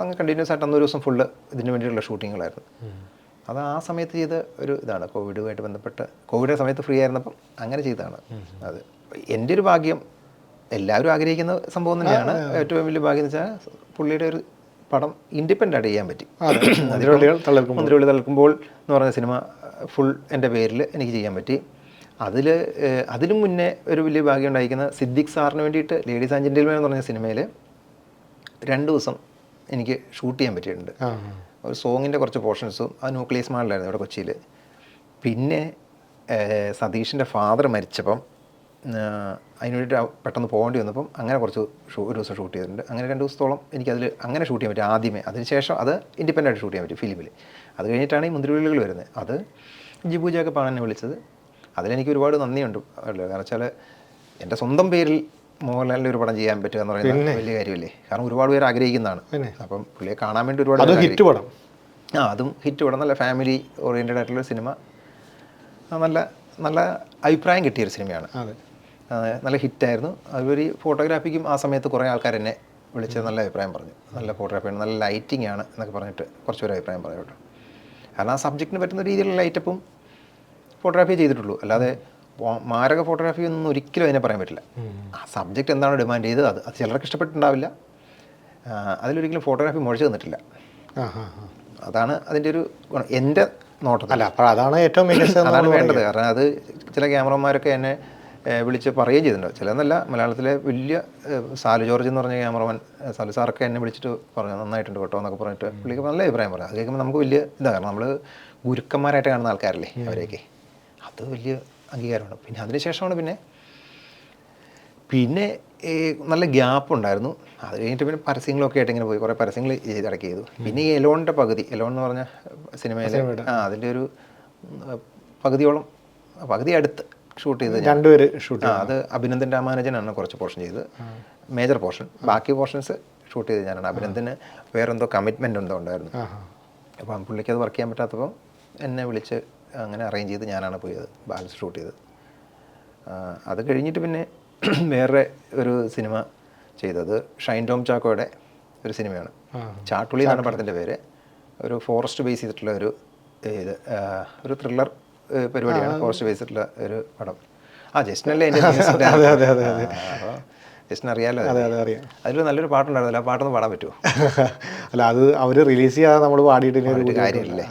അങ്ങ് കണ്ടിന്യൂസ് ആയിട്ട് അന്നൊരു ദിവസം ഫുള്ള് ഇതിന് വേണ്ടിയിട്ടുള്ള ഷൂട്ടിങ്ങുകളായിരുന്നു. അത് ആ സമയത്ത് ചെയ്ത ഒരു ഇതാണ്, കോവിഡുമായിട്ട് ബന്ധപ്പെട്ട്. കോവിഡിൻ്റെ സമയത്ത് ഫ്രീ ആയിരുന്നപ്പം അങ്ങനെ ചെയ്തതാണ് അത്. എൻ്റെ ഒരു ഭാഗ്യം, എല്ലാവരും ആഗ്രഹിക്കുന്ന സംഭവം തന്നെയാണ്. ഏറ്റവും വലിയ ഭാഗ്യം എന്ന് വെച്ചാൽ പുള്ളിയുടെ ഒരു പടം ഇൻഡിപെൻഡൻ്റ് ആയിട്ട് ചെയ്യാൻ പറ്റി. മുന്തിരിവള്ളി തളിർക്കുമ്പോൾ എന്ന് പറഞ്ഞ സിനിമ ഫുൾ എൻ്റെ പേരിൽ എനിക്ക് ചെയ്യാൻ പറ്റി. അതിലും മുന്നേ ഒരു വലിയ ഭാഗ്യം ഉണ്ടായിരിക്കുന്ന സിദ്ദിഖ് സാറിന് വേണ്ടിയിട്ട് ലേഡീസ് ആൻഡ് ജെന്റിൽമാൻ എന്ന് പറഞ്ഞ സിനിമയിൽ 2 ദിവസം എനിക്ക് ഷൂട്ട് ചെയ്യാൻ പറ്റിയിട്ടുണ്ട്. ഒരു സോങ്ങിൻ്റെ കുറച്ച് പോർഷൻസും അത് ന്യൂക്ലിയസ് മാളിലായിരുന്നു ഇവിടെ കൊച്ചിയിൽ. പിന്നെ സതീഷിൻ്റെ ഫാദർ മരിച്ചപ്പം അതിന് വേണ്ടിയിട്ട് പെട്ടെന്ന് പോകേണ്ടി വന്നപ്പം അങ്ങനെ ഒരു ദിവസം ഷൂട്ട് ചെയ്തിട്ടുണ്ട്. അങ്ങനെ 2 ദിവസത്തോളം എനിക്കതിൽ അങ്ങനെ ഷൂട്ട് ചെയ്യാൻ പറ്റി ആദ്യമേ. അതിനുശേഷം അത് ഇൻഡിപെൻഡൻ്റ് ആയിട്ട് ഷൂട്ട് ചെയ്യാൻ പറ്റി ഫിലിമിൽ. അത് കഴിഞ്ഞിട്ടാണ് ഈ മുന്തിരിവള്ളികൾ വരുന്നത്. അത് ജിബു ജേക്കബാണ് എന്നെ വിളിച്ചത്. അതിലെനിക്ക് ഒരുപാട് നന്ദിയുണ്ട്. കാരണം വെച്ചാൽ എൻ്റെ സ്വന്തം പേരിൽ മോഹൻലാലിൻ്റെ ഒരു പടം ചെയ്യാൻ പറ്റുക എന്ന് പറയുന്നത് വലിയ കാര്യമല്ലേ. കാരണം ഒരുപാട് പേര് ആഗ്രഹിക്കുന്നതാണ്. അപ്പം പുള്ളിയെ കാണാൻ വേണ്ടി ഒരുപാട് ഹിറ്റ് പടം. അതും ഹിറ്റ് പടം, നല്ല ഫാമിലി ഓറിയൻറ്റഡ് ആയിട്ടുള്ളൊരു സിനിമ, നല്ല അഭിപ്രായം കിട്ടിയൊരു സിനിമയാണ്. നല്ല ഹിറ്റായിരുന്നു. അതുപോലെ ഫോട്ടോഗ്രാഫിക്കും ആ സമയത്ത് കുറേ ആൾക്കാർ എന്നെ വിളിച്ച് നല്ല അഭിപ്രായം പറഞ്ഞു. നല്ല ഫോട്ടോഗ്രാഫിയാണ്, നല്ല ലൈറ്റിംഗ് ആണ് എന്നൊക്കെ പറഞ്ഞിട്ട് കുറച്ചുപേർ അഭിപ്രായം പറഞ്ഞു കേട്ടോ. കാരണം ആ സബ്ജക്റ്റിന് പറ്റുന്ന രീതിയിലുള്ള ലൈറ്റപ്പും ഫോട്ടോഗ്രാഫി ചെയ്തിട്ടുള്ളൂ. അല്ലാതെ മാരക ഫോട്ടോഗ്രാഫി ഒന്നും ഒരിക്കലും അതിനെ പറയാൻ പറ്റില്ല. ആ സബ്ജക്റ്റ് എന്താണോ ഡിമാൻഡ് ചെയ്തത് അത് ചിലർക്ക് ഇഷ്ടപ്പെട്ടിട്ടുണ്ടാവില്ല. അതിലൊരിക്കലും ഫോട്ടോഗ്രാഫി മുഴച്ചു തന്നിട്ടില്ല. അതാണ് അതിൻ്റെ ഒരു ഗുണം എൻ്റെ നോട്ടത്തിൽ. അപ്പോൾ അതാണ് ഏറ്റവും മികച്ചത്, അതാണ് വേണ്ടത്. കാരണം അത് ചില ക്യാമറമാരൊക്കെ എന്നെ വിളിച്ച് പറയുകയും ചെയ്തിട്ടുണ്ട്. ചിലതെന്നല്ല, മലയാളത്തിലെ വലിയ സാലു ജോർജ് എന്ന് പറഞ്ഞ ക്യാമറമാൻ സാലു സാറൊക്കെ എന്നെ വിളിച്ചിട്ട് പറഞ്ഞു നന്നായിട്ടുണ്ട് കേട്ടോ എന്നൊക്കെ പറഞ്ഞിട്ട് പുള്ളിക്ക് നല്ല അഭിപ്രായം പറഞ്ഞു. അത് കേൾക്കുമ്പോൾ നമുക്ക് വലിയ ഇതാണ്. കാരണം നമ്മൾ ഗുരുക്കന്മാരായിട്ട് കാണുന്ന ആൾക്കാരല്ലേ അവരെയൊക്കെ, അത് വലിയ അംഗീകാരമാണ്. പിന്നെ അതിനുശേഷമാണ് പിന്നെ നല്ല ഗ്യാപ്പ് ഉണ്ടായിരുന്നു. അത് കഴിഞ്ഞിട്ട് പിന്നെ പരസ്യങ്ങളൊക്കെ ആയിട്ട് ഇങ്ങനെ പോയി, കുറേ പരസ്യങ്ങൾ ഇടയ്ക്ക് ചെയ്തു. പിന്നെ ഈ എലോണിൻ്റെ പകുതി, എലോൺ എന്ന് പറഞ്ഞ സിനിമയിൽ അതിൻ്റെ ഒരു പകുതി അടുത്ത് ഷൂട്ട് ചെയ്ത് 2 പേര് ഷൂട്ട്. അത് അഭിനന്ദൻ രാമാനുജനാണ് കുറച്ച് പോർഷൻ ചെയ്ത്, മേജർ പോർഷൻ. ബാക്കി പോർഷൻസ് ഷൂട്ട് ചെയ്ത് ഞാനാണ്. അഭിനന്ദന് വേറെന്തോ കമ്മിറ്റ്മെൻ്റ് എന്തോ ഉണ്ടായിരുന്നു. അപ്പം പുള്ളിക്ക് അത് വർക്ക് ചെയ്യാൻ പറ്റാത്തപ്പം എന്നെ വിളിച്ച് അങ്ങനെ അറേഞ്ച് ചെയ്ത് ഞാനാണ് പോയത് ബാലൻസ് ഷൂട്ട് ചെയ്ത്. അത് കഴിഞ്ഞിട്ട് പിന്നെ വേറെ ഒരു സിനിമ ചെയ്തത് ഷൈൻ ടോം ചാക്കോയുടെ ഒരു സിനിമയാണ്. ചാട്ടുളി എന്നാണ് പടത്തിൻ്റെ പേര്. ഒരു ഫോറസ്റ്റ് ബേസ് ചെയ്തിട്ടുള്ള ഒരു ത്രില്ലർ പരിപാടിയാണ്. ഫോറസ്റ്റ് ബേസ് ചെയ്തിട്ടുള്ള ഒരു പടം. ജസ്റ്റിനല്ലേ എൻ്റെ അപ്പോൾ ജസ്റ്റിന് അറിയാമല്ലോ. അതിൽ നല്ലൊരു പാട്ടുണ്ടായിരുന്നല്ലോ, ആ പാട്ടൊന്ന് പാടാൻ പറ്റുമോ? അല്ല, അത് അവർ റിലീസ് ചെയ്യാതെ നമ്മൾ പാടിയിട്ട് കാര്യമില്ലേ.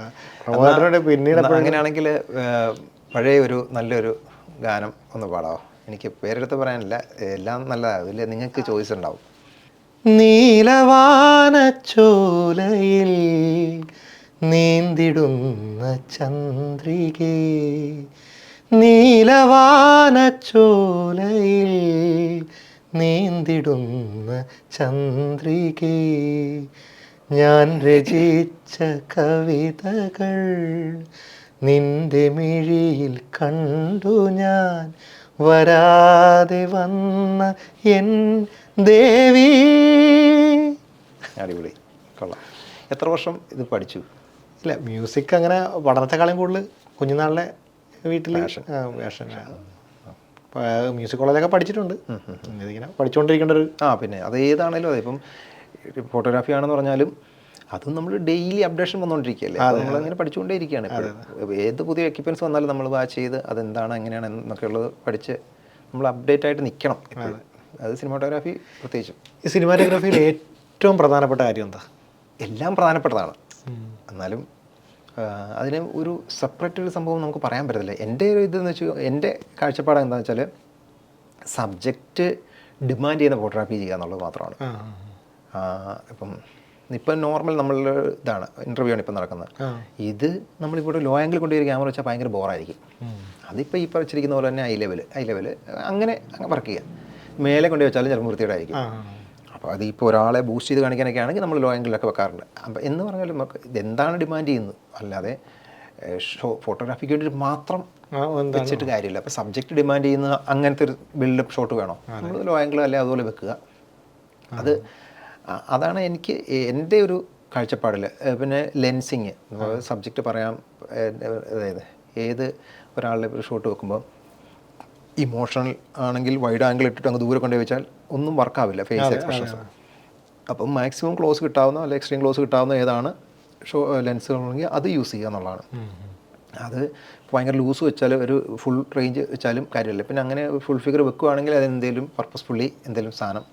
പിന്നീട് അങ്ങനെയാണെങ്കിൽ പഴയ ഒരു നല്ലൊരു ഗാനം ഒന്ന് പാടാമോ? എനിക്ക് പേരെടുത്ത് പറയാനില്ല, എല്ലാം നല്ലതാണ്. അതിൽ നിങ്ങൾക്ക് ചോയ്സ് ഉണ്ടാവും. നീലവാനച്ചോലയിൽ നീന്തിടുന്ന ചന്ദ്രികേ, നീലവാനച്ചോലയിൽ നീന്തിടുന്ന ചന്ദ്രികേ, ഞാൻ രചിച്ച കവിതകൾ നിന്റെ മിഴിയിൽ കണ്ടു ഞാൻ വരാതെ വന്ന എൻ ദേവി. അടിപൊളി, കൊള്ളാം. എത്ര വർഷം ഇത് പഠിച്ചു? ഇല്ല, മ്യൂസിക് അങ്ങനെ പഠനത്തെക്കാളും കൂടുതൽ കുഞ്ഞുനാളിലെ വീട്ടിൽ വേഷൻ. മ്യൂസിക് കോളേജൊക്കെ പഠിച്ചിട്ടുണ്ട്. ഇതിങ്ങനെ പഠിച്ചുകൊണ്ടിരിക്കേണ്ട ഒരു പിന്നെ അത് ഏതാണേലും അതെ. ഇപ്പം ഫോട്ടോഗ്രാഫി ആണെന്ന് പറഞ്ഞാലും അതും നമ്മൾ ഡെയിലി അപ്ഡേഷൻ വന്നുകൊണ്ടിരിക്കുകയല്ലേ. നമ്മളങ്ങനെ പഠിച്ചുകൊണ്ടേ ഇരിക്കുകയാണ്. ഏത് പുതിയ എക്യുപ്മെൻറ്റ്സ് വന്നാലും നമ്മൾ വാച്ച് ചെയ്ത് അതെന്താണ് എങ്ങനെയാണ് എന്നൊക്കെ ഉള്ളത് പഠിച്ച് നമ്മൾ അപ്ഡേറ്റ് ആയിട്ട് നിൽക്കണം. അത് സിനിമാറ്റോഗ്രാഫി പ്രത്യേകിച്ചും. ഈ സിനിമാറ്റോഗ്രാഫിയിൽ ഏറ്റവും പ്രധാനപ്പെട്ട കാര്യം എന്താ? എല്ലാം പ്രധാനപ്പെട്ടതാണ്, എന്നാലും അതിന് ഒരു സെപ്പറേറ്റ് ഒരു സംഭവം നമുക്ക് പറയാൻ പറ്റത്തില്ല. എൻ്റെ ഒരു ഇതെന്ന് വെച്ചാൽ, എൻ്റെ കാഴ്ചപ്പാട് എന്താണെന്ന് വെച്ചാൽ സബ്ജക്റ്റ് ഡിമാൻഡ് ചെയ്യുന്ന ഫോട്ടോഗ്രാഫി ചെയ്യുക എന്നുള്ളത് മാത്രമാണ്. ഇപ്പം നോർമൽ നമ്മളുടെ ഇതാണ് ഇൻ്റർവ്യൂ ആണ് ഇപ്പം നടക്കുന്നത്. ഇത് നമ്മളിപ്പോൾ ലോ ആംഗിൾ കൊണ്ടുപോയി ക്യാമറ വെച്ചാൽ ഭയങ്കര ബോറായിരിക്കും. അതിപ്പോൾ ഈ വെച്ചിരിക്കുന്ന പോലെ തന്നെ ഐ ലെവൽ അങ്ങനെ വർക്ക് ചെയ്യാം. മേലെ കൊണ്ടുപോയി വെച്ചാലും ചിലപ്പോൾ വൃത്തികേടായിരിക്കും. അപ്പോൾ അതിപ്പോൾ ഒരാളെ ബൂസ്റ്റ് ചെയ്ത് കാണിക്കാനൊക്കെ ആണെങ്കിൽ നമ്മൾ ലോ ആംഗിളിലൊക്കെ വെക്കാറുണ്ട്. അപ്പം എന്ന് പറഞ്ഞാൽ നമുക്ക് ഇതെന്താണ് ഡിമാൻഡ് ചെയ്യുന്നത്, അല്ലാതെ ഫോട്ടോഗ്രാഫിക്ക് വേണ്ടിയിട്ട് മാത്രം വെച്ചിട്ട് കാര്യമില്ല. അപ്പോൾ സബ്ജക്റ്റ് ഡിമാൻഡ് ചെയ്യുന്ന അങ്ങനത്തെ ഒരു ബിൽഡപ്പ് ഷോട്ട് വേണോ, നമ്മൾ ലോ ആംഗിൾ അല്ലെ അതുപോലെ വെക്കുക. അതാണ് എനിക്ക് എൻ്റെ ഒരു കാഴ്ചപ്പാടിൽ. പിന്നെ ലെൻസിങ്, സബ്ജക്റ്റ് പറയാം. അതായത് ഏത് ഒരാളുടെ ഒരു ഷോട്ട് വെക്കുമ്പോൾ ഇമോഷണൽ ആണെങ്കിൽ വൈഡ് ആംഗിൾ ഇട്ടിട്ട് അങ്ങ് ദൂരെ കൊണ്ടുപോയി വെച്ചാൽ ഒന്നും വർക്കാവില്ല ഫേസ് എക്സ്പ്രഷൻസ്. അപ്പം മാക്സിമം ക്ലോസ് കിട്ടാവുന്ന അല്ലെങ്കിൽ എക്സ്ട്രീം ക്ലോസ് കിട്ടാവുന്ന ഏതാണ് ലെൻസുകളാണെങ്കിൽ അത് യൂസ് ചെയ്യുക എന്നുള്ളതാണ്. അത് ഭയങ്കര ലൂസ് വെച്ചാൽ ഒരു ഫുൾ റേഞ്ച് വെച്ചാലും കാര്യമില്ല. പിന്നെ അങ്ങനെ ഫുൾ ഫിഗർ വെക്കുകയാണെങ്കിൽ അതെന്തെങ്കിലും പർപ്പസ്ഫുള്ളി എന്തെങ്കിലും സാധനം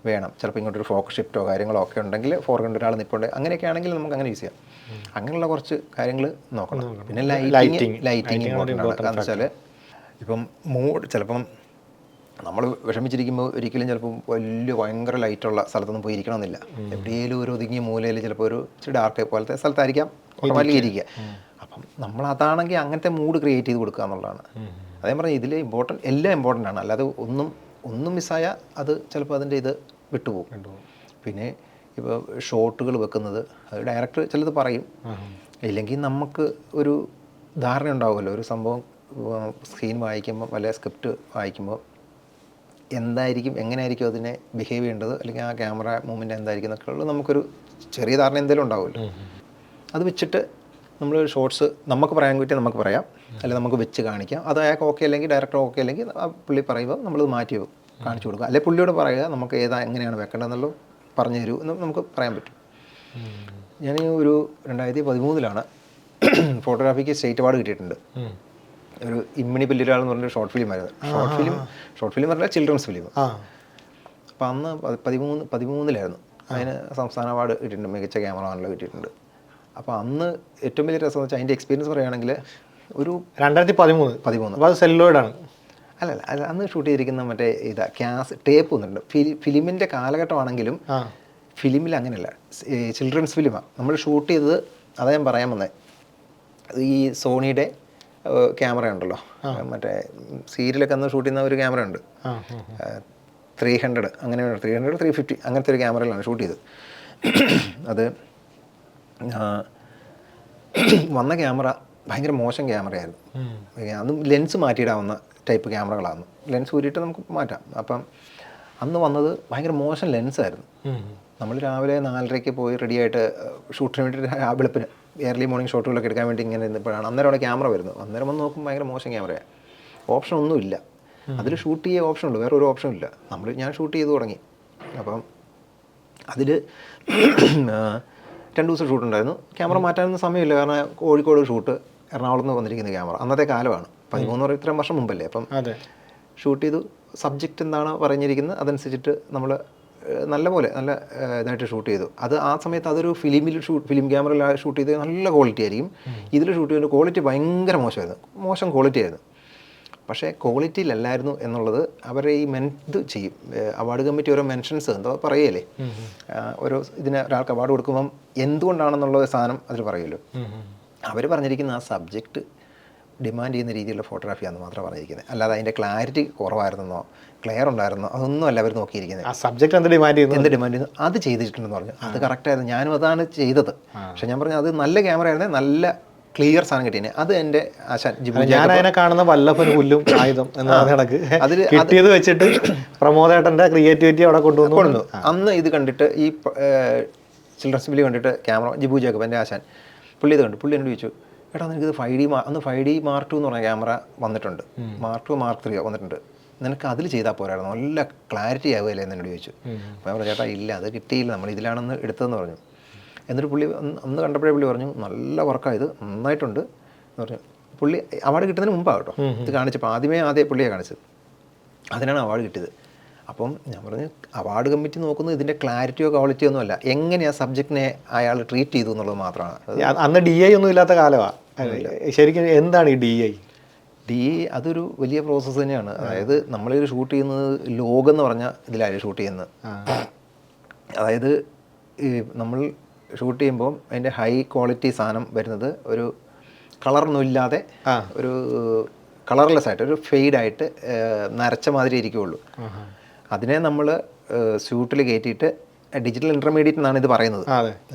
വേണം. ചിലപ്പോൾ ഇങ്ങോട്ടൊരു ഫോക്കസ് ഷിഫ്റ്റോ കാര്യങ്ങളോ ഒക്കെ ഉണ്ടെങ്കിൽ ഫോർഗ്രൗണ്ട് ഒരാൾ നിൽപ്പുണ്ട്, അങ്ങനെയൊക്കെ ആണെങ്കിൽ നമുക്ക് അങ്ങനെ യൂസ് ചെയ്യാം. അങ്ങനെയുള്ള കുറച്ച് കാര്യങ്ങൾ നോക്കണം. പിന്നെ ലൈറ്റിങ് ഇമ്പോർട്ടൻ്റ് ആണ്. കാരണം വെച്ചാൽ ഇപ്പം ചിലപ്പം നമ്മൾ വിഷമിച്ചിരിക്കുമ്പോൾ ഒരിക്കലും ചിലപ്പം വലിയ ഭയങ്കര ലൈറ്റുള്ള സ്ഥലത്തൊന്നും പോയി ഇരിക്കണമെന്നില്ല. എവിടെയെങ്കിലും ഒരു ഒതുങ്ങിയ മൂലയിൽ ചിലപ്പോൾ ഒരു ഇച്ചിരി ഡാർക്ക് പോലത്തെ സ്ഥലത്തായിരിക്കാം ഓട്ടോമാറ്റിക്കലി ഇരിക്കുക. അപ്പം നമ്മൾ അതാണെങ്കിൽ അങ്ങനത്തെ മൂഡ് ക്രിയേറ്റ് ചെയ്ത് കൊടുക്കുക എന്നുള്ളതാണ്. അതേ പറഞ്ഞാൽ ഇതിൽ എല്ലാം ഇമ്പോർട്ടൻ്റ് ആണ്. അല്ലാതെ ഒന്നും മിസ്സായാൽ അത് ചിലപ്പോൾ അതിൻ്റെ ഇത് വിട്ടുപോകും. പിന്നെ ഇപ്പോൾ ഷോട്ടുകൾ വെക്കുന്നത് അത് ഡയറക്ടർ ചിലത് പറയും, ഇല്ലെങ്കിൽ നമുക്ക് ഒരു ധാരണ ഉണ്ടാവുമല്ലോ. ഒരു സംഭവം സ്ക്രീൻ വായിക്കുമ്പോൾ വല്ല സ്ക്രിപ്റ്റ് വായിക്കുമ്പോൾ എന്തായിരിക്കും, എങ്ങനെയായിരിക്കും അതിനെ ബിഹേവ് ചെയ്യേണ്ടത്, അല്ലെങ്കിൽ ആ ക്യാമറ മൂവ്മെൻറ്റ് എന്തായിരിക്കും എന്നൊക്കെ ഉള്ളത് നമുക്കൊരു ചെറിയ ധാരണ എന്തെങ്കിലും ഉണ്ടാവുമല്ലോ. അത് വെച്ചിട്ട് നമ്മൾ ഷോർട്സ് നമുക്ക് പറയാൻ പറ്റിയാൽ നമുക്ക് പറയാം, അല്ലെങ്കിൽ നമുക്ക് വെച്ച് കാണിക്കാം. അത് അയാൾക്ക് ഓക്കെ അല്ലെങ്കിൽ ഡയറക്ടർ ഓക്കെ അല്ലെങ്കിൽ ആ പുള്ളി പറയുമ്പോൾ നമ്മളത് മാറ്റി കാണിച്ചു കൊടുക്കുക. അല്ലെങ്കിൽ പുള്ളിയോട് പറയുക നമുക്ക് എങ്ങനെയാണ് വെക്കേണ്ടതെന്നുള്ളത് പറഞ്ഞു തരൂ എന്ന് നമുക്ക് പറയാൻ പറ്റും. ഞാൻ ഒരു 2013 ഫോട്ടോഗ്രാഫിക്ക് സ്റ്റേറ്റ് അവാർഡ് കിട്ടിയിട്ടുണ്ട്. ഒരു ഇമ്മിണി പില്ലിരാൾ എന്ന് പറഞ്ഞൊരു ഷോർട്ട് ഫിലിം ആയിരുന്നു. ഷോർട്ട് ഫിലിം പറഞ്ഞാൽ ചിൽഡ്രൻസ് ഫിലിം. അപ്പം അന്ന് 13 അതിന് സംസ്ഥാന അവാർഡ് കിട്ടിയിട്ടുണ്ട്, മികച്ച ക്യാമറമാനിൽ കിട്ടിയിട്ടുണ്ട്. അപ്പോൾ അന്ന് ഏറ്റവും വലിയ രസം എന്ന് വെച്ചാൽ അതിൻ്റെ എക്സ്പീരിയൻസ് പറയുകയാണെങ്കിൽ ഒരു 2013 അത് സെല്ലോയിഡാണ്. അല്ല അന്ന് ഷൂട്ട് ചെയ്തിരിക്കുന്ന മറ്റേ ടേപ്പ് വന്നിട്ടുണ്ട്. ഫിലിമിൻ്റെ കാലഘട്ടമാണെങ്കിലും ഫിലിമിൽ അങ്ങനെയല്ല, ചിൽഡ്രൻസ് ഫിലിമാണ് നമ്മൾ ഷൂട്ട് ചെയ്തത്. അതാ ഞാൻ പറയാൻ വന്നത്. ഈ സോണിയുടെ ക്യാമറ ഉണ്ടല്ലോ, മറ്റേ സീരിയലൊക്കെ അന്ന് ഷൂട്ട് ചെയ്യുന്ന ഒരു ക്യാമറ ഉണ്ട്, 300 അങ്ങനെ 300 350 അങ്ങനത്തെ ഒരു ക്യാമറയിലാണ് ഷൂട്ട് ചെയ്തത്. അത് വന്ന ക്യാമറ ഭയങ്കര മോശം ക്യാമറയായിരുന്നു. അന്ന് ലെൻസ് മാറ്റിയിടാവുന്ന ടൈപ്പ് ക്യാമറകളാണ്. ലെൻസ് ഊരിയിട്ട് നമുക്ക് മാറ്റാം. അപ്പം അന്ന് വന്നത് ഭയങ്കര മോശം ലെൻസായിരുന്നു. നമ്മൾ രാവിലെ 4:30 പോയി റെഡിയായിട്ട് ഷൂട്ടിന് വേണ്ടിയിട്ട് വെളുപ്പിന് ഏർലി മോർണിംഗ് ഷോട്ടുകളൊക്കെ എടുക്കാൻ വേണ്ടി ഇങ്ങനെ ഇരുന്നപ്പോഴാണ് അന്നേരം അവിടെ ക്യാമറ വരുന്നത്. അന്നേരം വന്ന് നോക്കുമ്പോൾ ഭയങ്കര മോശം ക്യാമറയാണ്. ഓപ്ഷൻ ഒന്നുമില്ല അതിൽ. ഷൂട്ട് ചെയ്യാൻ ഓപ്ഷൻ ഉള്ളൂ, വേറെ ഒരു ഓപ്ഷൻ ഇല്ല. ഞാൻ ഷൂട്ട് ചെയ്ത് തുടങ്ങി. അപ്പം അതിൽ 2 ദിവസം ഷൂട്ടുണ്ടായിരുന്നു. ക്യാമറ മാറ്റാനൊന്നും സമയമില്ല, കാരണം കോഴിക്കോട് ഷൂട്ട്, എറണാകുളത്ത് നിന്ന് വന്നിരിക്കുന്ന ക്യാമറ. അന്നത്തെ കാലമാണ്, 13 ഇത്രയും വർഷം മുമ്പല്ലേ. അപ്പം ഷൂട്ട് ചെയ്തു. സബ്ജക്റ്റ് എന്താണ് പറഞ്ഞിരിക്കുന്നത് അതനുസരിച്ചിട്ട് നമ്മൾ നല്ല ഇതായിട്ട് ഷൂട്ട് ചെയ്തു. അത് ആ സമയത്ത് അതൊരു ഫിലിം ക്യാമറയിൽ ഷൂട്ട് ചെയ്ത് നല്ല ക്വാളിറ്റി ആയിരിക്കും. ഇതിൽ ഷൂട്ട് ചെയ്ത ക്വാളിറ്റി ഭയങ്കര മോശം ക്വാളിറ്റി ആയിരുന്നു. പക്ഷേ ക്വാളിറ്റിയിലല്ലായിരുന്നു എന്നുള്ളത് അവർ ഇത് ചെയ്യും. അവാർഡ് കമ്മിറ്റി ഓരോ മെൻഷൻസ് എന്തോ പറയല്ലേ, ഓരോ ഒരാൾക്ക് അവാർഡ് കൊടുക്കുമ്പം എന്തുകൊണ്ടാണെന്നുള്ള സാധനം അതിൽ പറയുമല്ലോ. അവർ പറഞ്ഞിരിക്കുന്ന ആ സബ്ജക്റ്റ് ഡിമാൻഡ് ചെയ്യുന്ന രീതിയിലുള്ള ഫോട്ടോഗ്രാഫിയാണെന്ന് മാത്രം പറഞ്ഞിരിക്കുന്നത്. അല്ലാതെ അതിൻ്റെ ക്ലാരിറ്റി കുറവായിരുന്നോ ക്ലിയർ ഉണ്ടായിരുന്നോ അതൊന്നും അല്ല അവർ നോക്കിയിരിക്കുന്നത്. ആ സബ്ജക്റ്റ് എന്ത് ഡിമാൻഡ് ചെയ്യുന്നു അത് ചെയ്തിട്ടുണ്ടെന്ന് പറഞ്ഞു. അത് കറക്റ്റായിരുന്നു, ഞാനും അതാണ് ചെയ്തത്. പക്ഷെ ഞാൻ പറഞ്ഞു അത് നല്ല ക്യാമറ ആയിരുന്നേ, നല്ല ക്ലിയർ സാധനം കിട്ടിയേ. അത് എൻ്റെ ആശാൻ ജിബു ഞാൻ അതിനെ കാണുന്ന വല്ലഭന് പുല്ലും ആയുധം എന്ന് പറഞ്ഞ കണക്ക് കിട്ടിയത് വെച്ചിട്ട് പ്രമോദേട്ടൻ്റെ ക്രിയേറ്റിവിറ്റി അവിടെ കൊണ്ടുവന്നു. അന്ന് ഇത് കണ്ടിട്ട് ഈ ചിൽഡ്രൻസ് ഫിലിം കണ്ടിട്ട് ക്യാമറ ജിബു ജേക്കബ് എൻ്റെ ആശാൻ പുള്ളി ഇത് കണ്ടു. പുള്ളി എന്നോട് ചോദിച്ചു, എടാ നിനക്കിത് 5D അന്ന് 5D Mark II എന്ന് പറഞ്ഞ ക്യാമറ വന്നിട്ടുണ്ട്, Mark II Mark III വന്നിട്ടുണ്ട്, നിനക്ക് അതിൽ ചെയ്താൽ പോരായിരുന്നു, നല്ല ക്ലാരിറ്റി ആവുകയല്ലേ എന്നോട് ചോദിച്ചു. അപ്പോൾ ഞാൻ പറഞ്ഞു ചേട്ടാ ഇല്ല അത് കിട്ടിയില്ല, നമ്മൾ ഇതിലാണെന്ന് എടുത്തതെന്ന് പറഞ്ഞു. എന്നിട്ട് പുള്ളി അന്ന് കണ്ടപ്പോഴേ പുള്ളി പറഞ്ഞു നല്ല വർക്കായത്, നന്നായിട്ടുണ്ട് എന്ന് പറഞ്ഞു. പുള്ളി അവാർഡ് കിട്ടുന്നതിന് മുമ്പാണ് കേട്ടോ ഇത് കാണിച്ചപ്പോൾ, ആദ്യം പുള്ളിയെ കാണിച്ചത്, അതിനാണ് അവാർഡ് കിട്ടിയത്. അപ്പം ഞാൻ പറഞ്ഞു അവാർഡ് കമ്മിറ്റി നോക്കുന്നത് ഇതിൻ്റെ ക്ലാരിറ്റിയോ ക്വാളിറ്റിയോ ഒന്നും അല്ല, എങ്ങനെയാണ് സബ്ജക്റ്റിനെ അയാൾ ട്രീറ്റ് ചെയ്തു എന്നുള്ളത് മാത്രമാണ്. അന്ന് DI ഒന്നും ഇല്ലാത്ത കാലമാണ് ശരിക്കും. എന്താണ് ഈ DI? അതൊരു വലിയ പ്രോസസ്സ് തന്നെയാണ്. അതായത് നമ്മളിത് ഷൂട്ട് ചെയ്യുന്നത് ലോഗ് എന്ന് പറഞ്ഞ ഇതിലായിരുന്നു ഷൂട്ട് ചെയ്യുന്നത്. അതായത് നമ്മൾ ഷൂട്ട് ചെയ്യുമ്പോൾ അതിൻ്റെ ഹൈ ക്വാളിറ്റി സാധനം വരുന്നത് ഒരു കളറൊന്നും ഇല്ലാതെ ഒരു കളർലെസ് ആയിട്ട് ഒരു ഫെയ്ഡായിട്ട് നരച്ച മാതിരി ഇരിക്കുകയുള്ളൂ. അതിനെ നമ്മൾ സ്യൂട്ടിൽ കയറ്റിയിട്ട് ഡിജിറ്റൽ ഇൻ്റർമീഡിയറ്റ് എന്നാണ് ഇത് പറയുന്നത്.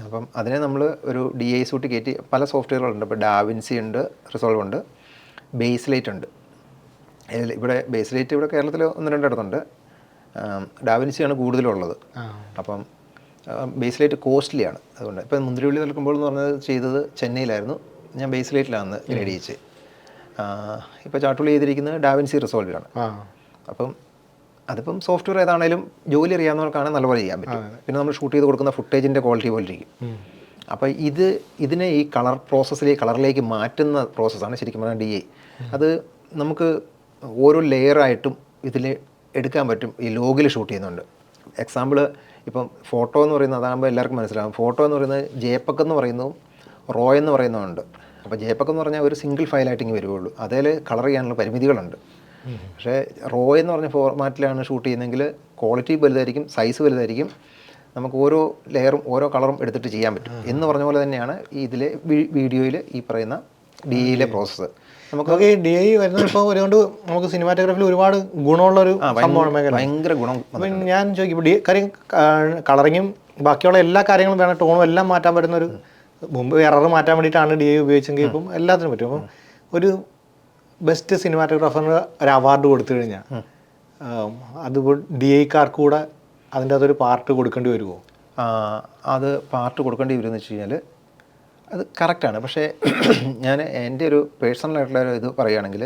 അപ്പം അതിനെ നമ്മൾ ഒരു DI സ്യൂട്ട് കയറ്റി പല സോഫ്റ്റ്വെയറുകളുണ്ട്. ഇപ്പോൾ ഡാവിൻസി ഉണ്ട്, റിസോൾവ് ഉണ്ട്, ബേസ് ലൈറ്റ് ഉണ്ട്. ഇവിടെ ബേസ് ലൈറ്റ് ഇവിടെ കേരളത്തിൽ 1-2 ഇടത്തുണ്ട്, ഡാവിൻസിയാണ് കൂടുതലുള്ളത്. അപ്പം ബേസ് ലൈറ്റ് കോസ്റ്റ്ലിയാണ്. അതുകൊണ്ട് ഇപ്പം മുന്തിരിവള്ളി നിൽക്കുമ്പോൾ എന്ന് പറഞ്ഞത് ചെയ്തത് ചെന്നൈയിലായിരുന്നു, ഞാൻ ബേസ് ലൈറ്റിലാണ് ഗ്രേഡ് ചെയ്യിച്ച്. ഇപ്പോൾ ചാട്ടുള്ളി ചെയ്തിരിക്കുന്നത് ഡാവിൻസി റിസോൾവിലാണ്. അപ്പം അതിപ്പം സോഫ്റ്റ്വെയർ ഏതാണേലും ജോലി അറിയാവുന്നവർക്കാണ് നല്ലപോലെ ചെയ്യാൻ പറ്റും. പിന്നെ നമ്മൾ ഷൂട്ട് ചെയ്ത് കൊടുക്കുന്ന ഫുട്ടേജിൻ്റെ ക്വാളിറ്റി പോലെ ഇരിക്കും. അപ്പോൾ ഇതിനെ ഈ കളറിലേക്ക് മാറ്റുന്ന പ്രോസസ്സാണ് ശരിക്കും പറഞ്ഞാൽ DI. അത് നമുക്ക് ഓരോ ലെയറായിട്ടും ഇതിൽ എടുക്കാൻ പറ്റും. ഈ ലോഗിൽ ഷൂട്ട് ചെയ്യുന്നുണ്ട്. എക്സാമ്പിൾ ഇപ്പം ഫോട്ടോ എന്ന് പറയുന്നത് അതാകുമ്പോൾ എല്ലാവർക്കും മനസ്സിലാകും. ഫോട്ടോ എന്ന് പറയുന്നത് JPEG എന്ന് പറയുന്നതും RAW എന്ന് പറയുന്നതുണ്ട്. അപ്പോൾ JPEG എന്ന് പറഞ്ഞാൽ ഒരു സിംഗിൾ ഫയലായിട്ട് ഇങ്ങനെ വരുവുള്ളൂ. അതിൽ കളർ ചെയ്യാനുള്ള പരിമിതികളുണ്ട്. പക്ഷേ RAW എന്ന് പറഞ്ഞ ഫോർമാറ്റിലാണ് ഷൂട്ട് ചെയ്യുന്നതെങ്കിൽ ക്വാളിറ്റി വലുതായിരിക്കും, സൈസ് വലുതായിരിക്കും, നമുക്ക് ഓരോ ലെയറും ഓരോ കളറും എടുത്തിട്ട് ചെയ്യാൻ പറ്റും. എന്ന് പറഞ്ഞ പോലെ തന്നെയാണ് ഇതിലെ വീഡിയോയിൽ ഈ പറയുന്ന DIയിലെ പ്രോസസ്സ്. നമുക്ക് ഈ DI വരുന്നത് ഇപ്പോൾ അതുകൊണ്ട് നമുക്ക് സിനിമാറ്റോഗ്രാഫിയിൽ ഒരുപാട് ഗുണമുള്ളൊരു സംഭവമാണ് മേഖല. ഭയങ്കര ഗുണം. ഞാൻ ചോദിക്കും കാര്യം കളറിങ്ങും ബാക്കിയുള്ള എല്ലാ കാര്യങ്ങളും വേണം, ടോണും എല്ലാം മാറ്റാൻ പറ്റുന്ന ഒരു മുമ്പ് എറർ മാറ്റാൻ വേണ്ടിയിട്ടാണ് DI ഉപയോഗിച്ചെങ്കിൽ ഇപ്പം എല്ലാത്തിനും പറ്റും. അപ്പം ഒരു ബെസ്റ്റ് സിനിമാറ്റോഗ്രാഫറിന് ഒരു അവാർഡ് കൊടുത്തു കഴിഞ്ഞാൽ അതുപോലെ DIക്കാർക്ക് കൂടെ അതിൻ്റെ അതൊരു പാർട്ട് കൊടുക്കേണ്ടി വരുമോ? അത് പാർട്ട് കൊടുക്കേണ്ടി വരുമെന്ന് വെച്ച് കഴിഞ്ഞാൽ അത് കറക്റ്റാണ്. പക്ഷേ ഞാൻ എൻ്റെ ഒരു പേഴ്സണലായിട്ടുള്ള ഒരു ഇത് പറയുകയാണെങ്കിൽ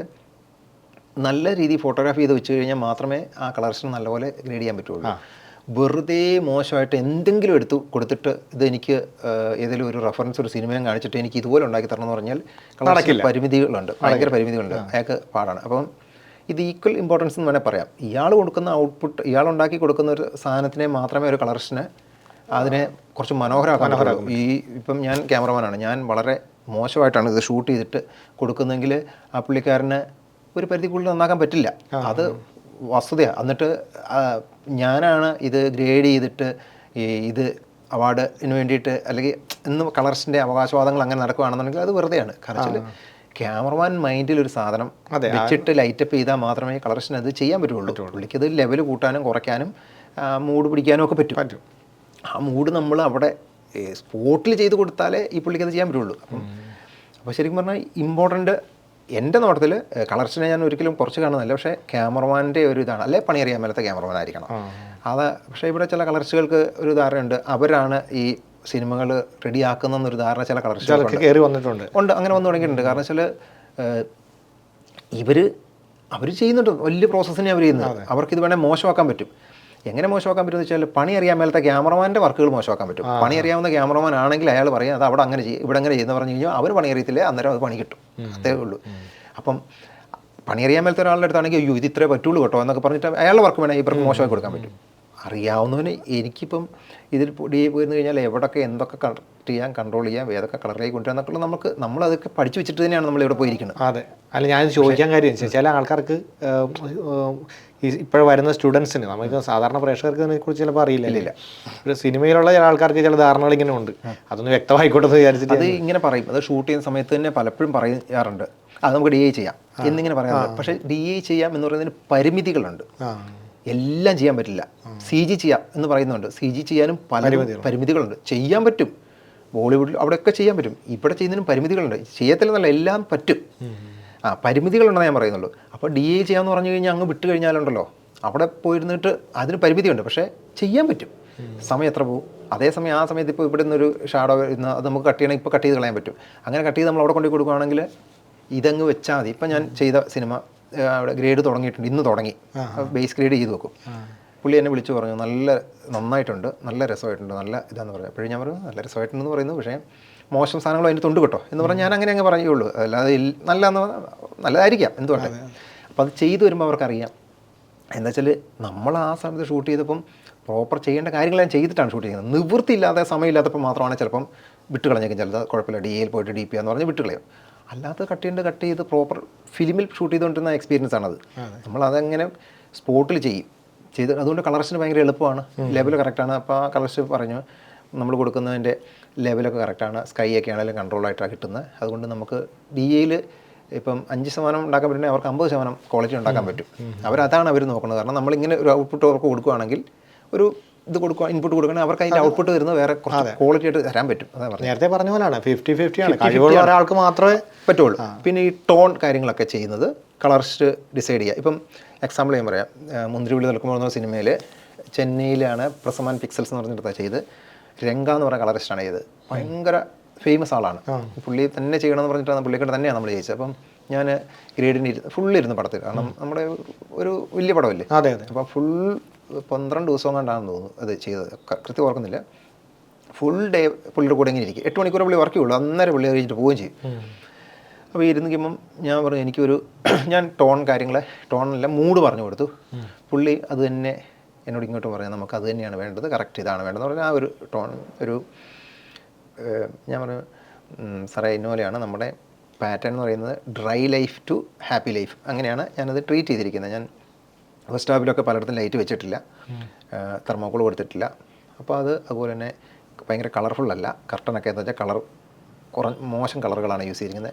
നല്ല രീതിയിൽ ഫോട്ടോഗ്രാഫി ചെയ്ത് വെച്ച് കഴിഞ്ഞാൽ മാത്രമേ ആ കളർസിന് നല്ലപോലെ ഗ്രേഡ് ചെയ്യാൻ പറ്റുള്ളൂ. വെറുതെ മോശമായിട്ട് എന്തെങ്കിലും എടുത്ത് കൊടുത്തിട്ട് ഇതെനിക്ക് ഏതെങ്കിലും ഒരു റെഫറൻസ് ഒരു സിനിമയും കാണിച്ചിട്ട് എനിക്ക് ഇതുപോലെ ഉണ്ടാക്കി തരണം എന്ന് പറഞ്ഞാൽ കളർസിൽ പരിമിതികളുണ്ട്, ഭയങ്കര പരിമിതികളുണ്ട്, അയാൾക്ക് പാടാണ്. അപ്പം ഇത് ഈക്വൽ ഇമ്പോർട്ടൻസ് എന്ന് വേണേൽ പറയാം. ഇയാൾ കൊടുക്കുന്ന ഔട്ട്പുട്ട്, ഇയാൾ ഉണ്ടാക്കി കൊടുക്കുന്ന ഒരു സാധനത്തിനെ മാത്രമേ ഒരു കളർസിനെ അതിനെ കുറച്ച് മനോഹരമാക്കാൻ. ഈ ഇപ്പം ഞാൻ ക്യാമറമാനാണ്, ഞാൻ വളരെ മോശമായിട്ടാണ് ഇത് ഷൂട്ട് ചെയ്തിട്ട് കൊടുക്കുന്നതെങ്കിൽ ആ പുള്ളിക്കാരന് ഒരു പരിധി കൂടുതൽ നന്നാക്കാൻ പറ്റില്ല. അത് വസ്തുതയാണ്. എന്നിട്ട് ഞാനാണ് ഇത് ഗ്രേഡ് ചെയ്തിട്ട് ഇത് അവാർഡിന് വേണ്ടിയിട്ട് അല്ലെങ്കിൽ ഇന്ന് കളർസിൻ്റെ അവകാശവാദങ്ങൾ അങ്ങനെ നടക്കുകയാണെന്നുണ്ടെങ്കിൽ അത് വെറുതെയാണ്. കാരണം ക്യാമറമാൻ മൈൻഡിൽ ഒരു സാധനം വെച്ചിട്ട് ലൈറ്റപ്പ് ചെയ്താൽ മാത്രമേ കളർസിന് അത് ചെയ്യാൻ പറ്റുള്ളൂ. പുള്ളിക്കത് ലെവൽ കൂട്ടാനും കുറയ്ക്കാനും മൂഡ് പിടിക്കാനും ഒക്കെ പറ്റും. ആ മൂഡ് നമ്മൾ അവിടെ സ്പോട്ടിൽ ചെയ്ത് കൊടുത്താലേ ഈ പുള്ളിക്കത് ചെയ്യാൻ പറ്റുള്ളൂ. അപ്പോൾ ശരിക്കും പറഞ്ഞാൽ ഇമ്പോർട്ടൻ്റ് എൻ്റെ നോട്ടത്തിൽ കളർസിനെ ഞാൻ ഒരിക്കലും കുറച്ച് കാണുന്നില്ല. പക്ഷേ ക്യാമറമാൻ്റെ ഒരു ഇതാണ്, അല്ലെ പണി അറിയാൻ മേലത്തെ ക്യാമറമാൻ ആയിരിക്കണം അത്. പക്ഷേ ഇവിടെ ചില കളർസുകൾക്ക് ഒരു ധാരണയുണ്ട്, അവരാണ് ഈ സിനിമകൾ റെഡിയാക്കുന്നൊരു ധാരണ ചില കളർസുകൾക്ക് കയറി വന്നിട്ടുണ്ട്, അങ്ങനെ വന്നു തുടങ്ങിയിട്ടുണ്ട്. കാരണം വെച്ചാൽ അവർ ചെയ്യുന്നുണ്ട്, വലിയ പ്രോസസ്സിനെ അവർ ചെയ്യുന്നത്. അവർക്കിത് വേണേൽ മോശമാക്കാൻ പറ്റും. എങ്ങനെ മോശമാക്കാൻ പറ്റുമെന്ന് വെച്ചാൽ പണി അറിയാൻ മേലത്തെ ക്യാമറമാൻ്റെ വർക്കുകൾ മോശമാക്കാൻ പറ്റും. പണി അറിയാവുന്ന ക്യാമറമാൻ ആണെങ്കിൽ അയാൾ പറയും അത് അവിടെ അങ്ങനെ ചെയ്യും, ഇവിടെ അങ്ങനെ ചെയ്യുന്ന പറഞ്ഞു കഴിഞ്ഞാൽ അവർ പണി അറിയത്തില്ല, അന്നേരം അത് പണി കിട്ടും, അതേ ഉള്ളൂ. അപ്പം പണി അറിയാൻ മേലത്തെ ഒരാളുടെ അടുത്താണെങ്കിൽ അയ്യോ ഇത് ഇത്രേ പറ്റുള്ളൂ കേട്ടോ എന്നൊക്കെ പറഞ്ഞിട്ട് അയാളുടെ വർക്ക് വേണമെങ്കിൽ ഇവർക്ക് മോശമായി കൊടുക്കാൻ പറ്റും. അറിയാവുന്നവന് എനിക്കിപ്പം ഇതിൽ പോയിരുന്നു കഴിഞ്ഞാൽ എവിടെയൊക്കെ എന്തൊക്കെ കറക്റ്റ് ചെയ്യാൻ, കൺട്രോൾ ചെയ്യാം, ഏതൊക്കെ കളറിലേക്ക് കൊണ്ടുവരാൻ എന്നൊക്കെ നമ്മളതൊക്കെ പഠിച്ചു വെച്ചിട്ട് തന്നെയാണ് നമ്മളിവിടെ പോയിരിക്കുന്നത്. അതെ. അല്ല ഞാൻ ചോദിക്കാൻ കാര്യം ചില ആൾക്കാർക്ക് ഇപ്പോൾ വരുന്ന സ്റ്റുഡൻസിന്, നമുക്ക് സാധാരണ പ്രേക്ഷകർക്ക് ഇതിനെക്കുറിച്ച് ചിലപ്പോൾ അറിയില്ല. ഒരു സിനിമയിലുള്ള ചില ആൾക്കാർക്ക് ചില ധാരണകൾ ഇങ്ങനെ ഉണ്ട്, അതൊന്ന് വ്യക്തമായിക്കോട്ടെ എന്ന് വിചാരിച്ചിട്ട് അത് ഇങ്ങനെ പറയും. അത് ഷൂട്ട് ചെയ്യുന്ന സമയത്ത് തന്നെ പലപ്പോഴും പറയാറുണ്ട് അത് നമുക്ക് DI ചെയ്യാം എന്നിങ്ങനെ പറയാറുണ്ട്. പക്ഷേ DI ചെയ്യാം എന്ന് പറയുന്നതിന് പരിമിതികളുണ്ട്, എല്ലാം ചെയ്യാൻ പറ്റില്ല. CG ചെയ്യാം എന്ന് പറയുന്നുണ്ട്, CG ചെയ്യാനും പല പരിമിതികളുണ്ട്. ചെയ്യാൻ പറ്റും, ബോളിവുഡിൽ അവിടെയൊക്കെ ചെയ്യാൻ പറ്റും. ഇവിടെ ചെയ്യുന്നതിനും പരിമിതികളുണ്ട്. ചെയ്യത്തില്ലെന്നല്ല, എല്ലാം പറ്റും. പരിമിതികളുണ്ടെന്ന് ഞാൻ പറയുന്നുള്ളൂ. അപ്പോൾ DA ചെയ്യാമെന്ന് പറഞ്ഞു കഴിഞ്ഞാൽ അങ്ങ് വിട്ട് കഴിഞ്ഞാലുണ്ടല്ലോ, അവിടെ പോയിരുന്നിട്ട് അതിന് പരിമിതിയുണ്ട്, പക്ഷേ ചെയ്യാൻ പറ്റും. സമയം എത്ര പോകും? അതേസമയം ആ സമയത്ത് ഇപ്പോൾ ഇവിടെ നിന്നൊരു ഷാഡോ വരുന്ന അത് നമുക്ക് കട്ട് ചെയ്യണമെങ്കിൽ ഇപ്പോൾ കട്ട് ചെയ്ത് കളയാൻ പറ്റും. അങ്ങനെ കട്ട് ചെയ്ത് നമ്മൾ അവിടെ കൊണ്ടുപോയി കൊടുക്കുകയാണെങ്കിൽ ഇതങ്ങ് വെച്ചാൽ മതി. ഇപ്പം ഞാൻ ചെയ്ത സിനിമ അവിടെ ഗ്രേഡ് തുടങ്ങിയിട്ടുണ്ട്, ഇന്ന് തുടങ്ങി, ബേസ് ഗ്രേഡ് ചെയ്ത് വെക്കും. പുള്ളി എന്നെ വിളിച്ചു പറഞ്ഞു, നന്നായിട്ടുണ്ട്, നല്ല രസമായിട്ടുണ്ട്, നല്ല ഇതാന്ന് പറഞ്ഞു. അപ്പോഴും ഞാൻ പറഞ്ഞു നല്ല രസമായിട്ടുണ്ടെന്ന് പറയുന്നു, പക്ഷേ മോശം സാധനങ്ങൾ അതിന് തൊണ്ട് കേട്ടോ എന്ന് പറഞ്ഞാൽ ഞാൻ അങ്ങനെ അങ്ങ് പറയുള്ളൂ. അല്ലാതെ നല്ലതായിരിക്കാം എന്തുകൊണ്ട്. അപ്പോൾ അത് ചെയ്തു വരുമ്പോൾ അവർക്കറിയാം. എന്താ വെച്ചാൽ നമ്മൾ ആ സമയത്ത് ഷൂട്ട് ചെയ്തപ്പം പ്രോപ്പർ ചെയ്യേണ്ട കാര്യങ്ങളെല്ലാം ചെയ്തിട്ടാണ് ഷൂട്ട് ചെയ്യുന്നത്. നിവൃത്തിയില്ലാതെ സമയമില്ലാത്തപ്പോൾ മാത്രമാണ് ചിലപ്പം വിട്ട് കളഞ്ഞേക്കും. ചിലത് കുഴപ്പമില്ല, DAയിൽ പോയിട്ട് DP എന്ന് പറഞ്ഞ് വിട്ട് കളയും. അല്ലാത്ത കട്ട് ചെയ്ത് പ്രോപ്പർ ഫിലിമിൽ ഷൂട്ട് ചെയ്തുകൊണ്ടിരുന്ന എക്സ്പീരിയൻസ് ആണത്. നമ്മളതങ്ങനെ സ്പോട്ടിൽ ചെയ്ത് അതുകൊണ്ട് കളർസിന് ഭയങ്കര എളുപ്പമാണ്. ലെവൽ കറക്റ്റാണ്. അപ്പോൾ ആ കളർസ് പറഞ്ഞു നമ്മൾ കൊടുക്കുന്നതിൻ്റെ ലെവലൊക്കെ കറക്റ്റാണ്. സ്കൈ ഒക്കെ ആണെങ്കിലും കൺട്രോളായിട്ടാണ് കിട്ടുന്നത്. അതുകൊണ്ട് നമുക്ക് DAയിൽ ഇപ്പം 5% ഉണ്ടാക്കാൻ പറ്റുന്നത് അവർക്ക് 50% ക്വാളിറ്റി ഉണ്ടാക്കാൻ പറ്റും. അവരതാണ് അവർ നോക്കുന്നത്. കാരണം നമ്മളിങ്ങനെ ഒരു ഔട്ട്പുട്ട് അവർക്ക് കൊടുക്കുകയാണെങ്കിൽ, ഒരു ഇത് കൊടുക്കുക, ഇൻപുട്ട് കൊടുക്കുകയാണെങ്കിൽ അവർക്ക് അതിൻ്റെ ഔട്ട്പുട്ട് വരുന്നത് വേറെ കുറച്ച് ക്വാളിറ്റി ആയിട്ട് തരാൻ പറ്റും. അതാണ് പറഞ്ഞത്. നേരത്തെ പറഞ്ഞ പോലെയാണ് 50-50 ആണ്. കഴിവുള്ള ഒരാൾക്ക് മാത്രമേ പറ്റുള്ളൂ. പിന്നെ ഈ ടോൺ കാര്യങ്ങളൊക്കെ ചെയ്യുന്നത് കളറിസ്റ്റ് ഡിസൈഡ് ചെയ്യുക. ഇപ്പം എക്സാമ്പിൾ ഞാൻ പറയാം. മുന്തിരിവിളി നിൽക്കുമ്പോൾ എന്ന സിനിമയിൽ ചെന്നൈയിലാണ് പ്രസമാൻ പിക്സൽസ് എന്ന് പറഞ്ഞിട്ട് ചെയ്ത് രംഗ എന്ന് പറയുന്ന കളറിസ്റ്റാണ് ചെയ്ത്. ഭയങ്കര ഫേമസ് ആളാണ്. പുള്ളി തന്നെ ചെയ്യണമെന്ന് പറഞ്ഞിട്ടാണ് പുള്ളിക്കൊണ്ട് തന്നെയാണ് നമ്മൾ ചെയ്യിച്ചത്. അപ്പം ഞാൻ ഗ്രേഡിന് ഫുള്ളിരുന്ന് പടത്തിൽ, കാരണം നമ്മുടെ ഒരു വലിയ പടമല്ലേ. അതെ. അപ്പോൾ ഫുൾ 12 ദിവസം കൊണ്ടാണെന്ന് തോന്നുന്നു അത് ചെയ്തത്, കൃത്യം ഓർക്കുന്നില്ല. ഫുൾ ഡേ പുള്ളിയുടെ കൂടെ ഇങ്ങനെ ഇരിക്കും. 8 മണിക്കൂർ പുള്ളി വർക്ക് ചെയ്യുള്ളൂ. അന്നേരം പുള്ളി കഴിഞ്ഞിട്ട് പോവുകയും ചെയ്യും. അപ്പോൾ ഇരുന്നിക്കുമ്പം ഞാൻ പറഞ്ഞു, ഞാൻ ടോണെല്ലാം മൂഡ് പറഞ്ഞു കൊടുത്തു. പുള്ളി അത് തന്നെ എന്നോട് ഇങ്ങോട്ട് പറഞ്ഞു, നമുക്ക് അത് തന്നെയാണ് വേണ്ടത്, കറക്റ്റ് ഇതാണ് വേണ്ടതെന്ന് പറഞ്ഞാൽ ആ ഒരു ടോൺ ഞാൻ പറഞ്ഞു, സാറേ ഇന്നോലെയാണ് നമ്മുടെ പാറ്റേൺ എന്ന് പറയുന്നത്, dry life to happy life, അങ്ങനെയാണ് ഞാനത് ട്രീറ്റ് ചെയ്തിരിക്കുന്നത്. ഞാൻ ഫസ്റ്റ് ഹാഫിലൊക്കെ പലയിടത്തും ലൈറ്റ് വെച്ചിട്ടില്ല, തെർമോക്കോൾ കൊടുത്തിട്ടില്ല. അപ്പോൾ അതുപോലെ തന്നെ ഭയങ്കര കളർഫുള്ളല്ല. കർട്ടനൊക്കെ എന്താ വെച്ചാൽ മോശം കളറുകളാണ് യൂസ് ചെയ്തിരിക്കുന്നത്.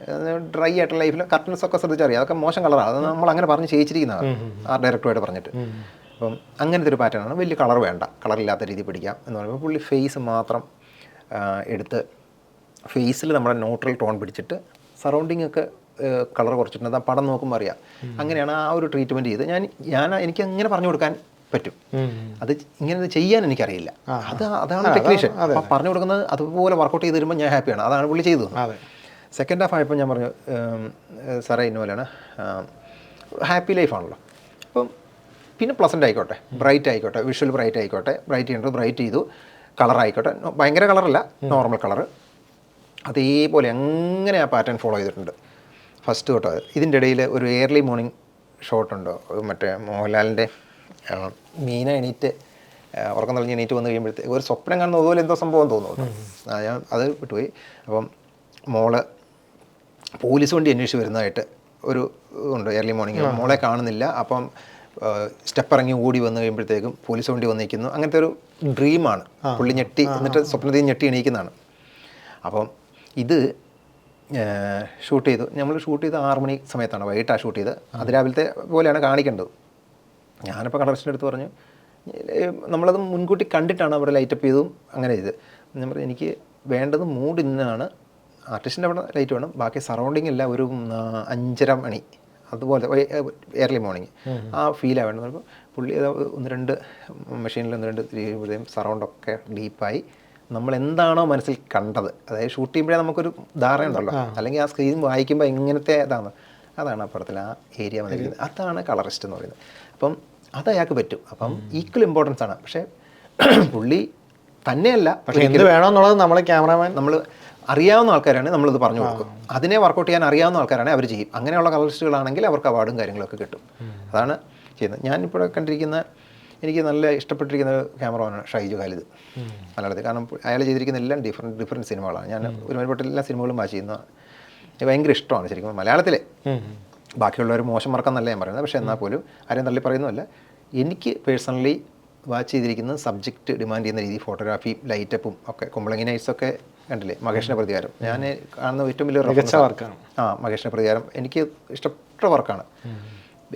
ഡ്രൈ ആയിട്ടുള്ള ലൈഫിൽ കർട്ടൻസൊക്കെ ശ്രദ്ധിച്ചറിയാം, അതൊക്കെ മോശം കളറാണ്. അത് നമ്മൾ അങ്ങനെ പറഞ്ഞ് ചെയ്യിച്ചിരിക്കുന്നതാണ് ആ ഡയറക്ടറുമായിട്ട് പറഞ്ഞിട്ട്. അപ്പം അങ്ങനത്തെ ഒരു പാറ്റേണാണ്. വലിയ കളർ വേണ്ട, കളറില്ലാത്ത രീതി പിടിക്കാം എന്ന് പറയുമ്പോൾ പുള്ളി ഫേസ് മാത്രം എടുത്ത് ഫേസിൽ നമ്മുടെ ന്യൂട്രൽ ടോൺ പിടിച്ചിട്ട് സറൗണ്ടിങ് ഒക്കെ കളർ കുറച്ചിട്ടുണ്ട്. ആ പടം നോക്കുമ്പോൾ അറിയാം. അങ്ങനെയാണ് ആ ഒരു ട്രീറ്റ്മെൻറ്റ് ചെയ്ത് എനിക്ക് അങ്ങനെ പറഞ്ഞു കൊടുക്കാൻ പറ്റും. അത് ഇങ്ങനെ ചെയ്യാൻ എനിക്കറിയില്ല. അതാണ് ടെക്നീഷ്യൻ. അപ്പോൾ പറഞ്ഞു കൊടുക്കുന്നത് അതുപോലെ വർക്കൗട്ട് ചെയ്ത് വരുമ്പോൾ ഞാൻ ഹാപ്പിയാണ്. അതാണ് പുള്ളി ചെയ്തത്. സെക്കൻഡ് ഹാഫ് ആയപ്പോൾ ഞാൻ പറഞ്ഞു, സാറേ ഇന്നോലെയാണ്, ഹാപ്പി ലൈഫാണല്ലോ, അപ്പം പിന്നെ പ്ലസൻ്റ് ആയിക്കോട്ടെ, ബ്രൈറ്റ് ആയിക്കോട്ടെ, വിഷ്വൽ ബ്രൈറ്റ് ആയിക്കോട്ടെ, ബ്രൈറ്റ് ചെയ്യേണ്ടത് ബ്രൈറ്റ് ചെയ്തു, കളറായിക്കോട്ടെ, ഭയങ്കര കളറല്ല, നോർമൽ കളറ്, അതേപോലെ അങ്ങനെ ആ പാറ്റേൺ ഫോളോ ചെയ്തിട്ടുണ്ട് ഫസ്റ്റ് തൊട്ട്. ഇതിൻ്റെ ഇടയിൽ ഒരു ഏർലി മോർണിംഗ് ഷോട്ടുണ്ടോ, മറ്റേ മോഹൻലാലിൻ്റെ മീന എണീറ്റ് ഉറക്കം തെളിഞ്ഞ് എണീറ്റ് വന്നു കഴിയുമ്പോഴത്തേക്ക് ഒരു സ്വപ്നം കാണുന്ന അതുപോലെ എന്തോ സംഭവം തോന്നുന്നു. ഞാൻ അത് വിട്ടുപോയി. അപ്പം മോള് പോലീസ് വണ്ടി അന്വേഷിച്ച് വരുന്നതായിട്ട് ഒരു ഉണ്ട് ഏർലി മോർണിംഗ്. മോളെ കാണുന്നില്ല. അപ്പം സ്റ്റെപ്പ് ഇറങ്ങി ഓടി വന്നു കഴിയുമ്പോഴത്തേക്കും പോലീസ് വണ്ടി വന്നിരിക്കുന്നു. അങ്ങനത്തെ ഒരു ഡ്രീമാണ്. പുള്ളി ഞെട്ടി, എന്നിട്ട് സ്വപ്നത്തിൽ ഞെട്ടി എണീക്കുന്നതാണ്. അപ്പം ഇത് ഷൂട്ട് ചെയ്തു. നമ്മൾ ഷൂട്ട് ചെയ്ത് 6 മണി സമയത്താണ്, വൈകിട്ടാണ് ഷൂട്ട് ചെയ്ത്. അതിരാവിലത്തെ പോലെയാണ് കാണിക്കേണ്ടത്. ഞാനിപ്പോൾ കളറിസ്റ്റിൻ്റെ അടുത്ത് പറഞ്ഞു, നമ്മളത് മുൻകൂട്ടി കണ്ടിട്ടാണ് അവിടെ ലൈറ്റപ്പ് ചെയ്തതും അങ്ങനെ ചെയ്ത്. ഞാൻ പറഞ്ഞു, എനിക്ക് വേണ്ടത് മൂഡ് ഇന്നാണ്, ആർട്ടിസ്റ്റിൻ്റെ അവിടെ ലൈറ്റ് വേണം, ബാക്കി സറൗണ്ടിങ് എല്ലാം ഒരു 5:30 മണി അതുപോലെ ഏർലി മോർണിംഗ് ആ ഫീലാണ് വേണ്ടത്. അപ്പോൾ പുള്ളി 1-2 മെഷീനിൽ 1-2 തിരിയുമ്പോഴത്തേക്കും സറൗണ്ടൊക്കെ ഡീപ്പായി നമ്മൾ എന്താണോ മനസ്സിൽ കണ്ടത്, അതായത് ഷൂട്ട് ചെയ്യുമ്പോഴേ നമുക്കൊരു ധാരണ ഉണ്ടല്ലോ, അല്ലെങ്കിൽ ആ സ്ക്രീൻ വായിക്കുമ്പോൾ എങ്ങനത്തെ അതാണ് ആ പടത്തിൽ ആ ഏരിയ വന്നിരിക്കുന്നത്. അതാണ് കളറിസ്റ്റ് എന്ന് പറയുന്നത്. അപ്പം അത് അയാൾക്ക് പറ്റും. അപ്പം ഈക്വൽ ഇമ്പോർട്ടൻസ് ആണ്. പക്ഷേ പുള്ളി തന്നെയല്ല, പക്ഷേ എന്ത് വേണമെന്നുള്ളത് നമ്മൾ ക്യാമറാമാൻ നമ്മൾ അറിയാവുന്ന ആൾക്കാരാണ് നമ്മളിത് പറഞ്ഞു കൊടുക്കും. അതിനെ വർക്കൗട്ട് ചെയ്യാൻ അറിയാവുന്ന ആൾക്കാരാണ് അവർ ചെയ്യും. അങ്ങനെയുള്ള കളറിസ്റ്റുകളാണെങ്കിൽ അവർക്ക് അവാർഡും കാര്യങ്ങളൊക്കെ കിട്ടും. അതാണ് ചെയ്യുന്നത്. ഞാനിപ്പോൾ കണ്ടിരിക്കുന്ന എനിക്ക് നല്ല ഇഷ്ടപ്പെട്ടിരിക്കുന്ന ക്യാമറമാനാണ് ഷൈജു ഖാലിദ്, മലയാളത്തിൽ. കാരണം അയാൾ ചെയ്തിരിക്കുന്ന എല്ലാം ഡിഫറെൻറ്റ് സിനിമകളാണ്. ഞാൻ ഒരുമാതിരിപ്പെട്ട എല്ലാ സിനിമകളും വാച്ച് ചെയ്യുന്നതാണ്. എനിക്ക് ഭയങ്കര ഇഷ്ടമാണ് ശരിക്കും മലയാളത്തിലെ. ബാക്കിയുള്ളവർ മോശം മറക്കാന്നല്ല ഞാൻ പറയുന്നത്, പക്ഷേ എന്നാൽ പോലും ആരെയും തള്ളി പറയുന്നതല്ല. എനിക്ക് പേഴ്സണലി വാച്ച് ചെയ്തിരിക്കുന്നത് സബ്ജക്റ്റ് ഡിമാൻഡ് ചെയ്യുന്ന രീതി, ഫോട്ടോഗ്രാഫി, ലൈറ്റപ്പും ഒക്കെ. കുമ്പളങ്ങി നൈറ്റ്സൊക്കെ കണ്ടില്ലേ, മഹേഷിൻ്റെ പ്രതികാരം ഞാൻ കാണുന്ന ഏറ്റവും വലിയ വർക്കാണ്. മഹേഷിൻ്റെ പ്രതികാരം എനിക്ക് ഇഷ്ടപ്പെട്ട വർക്കാണ്.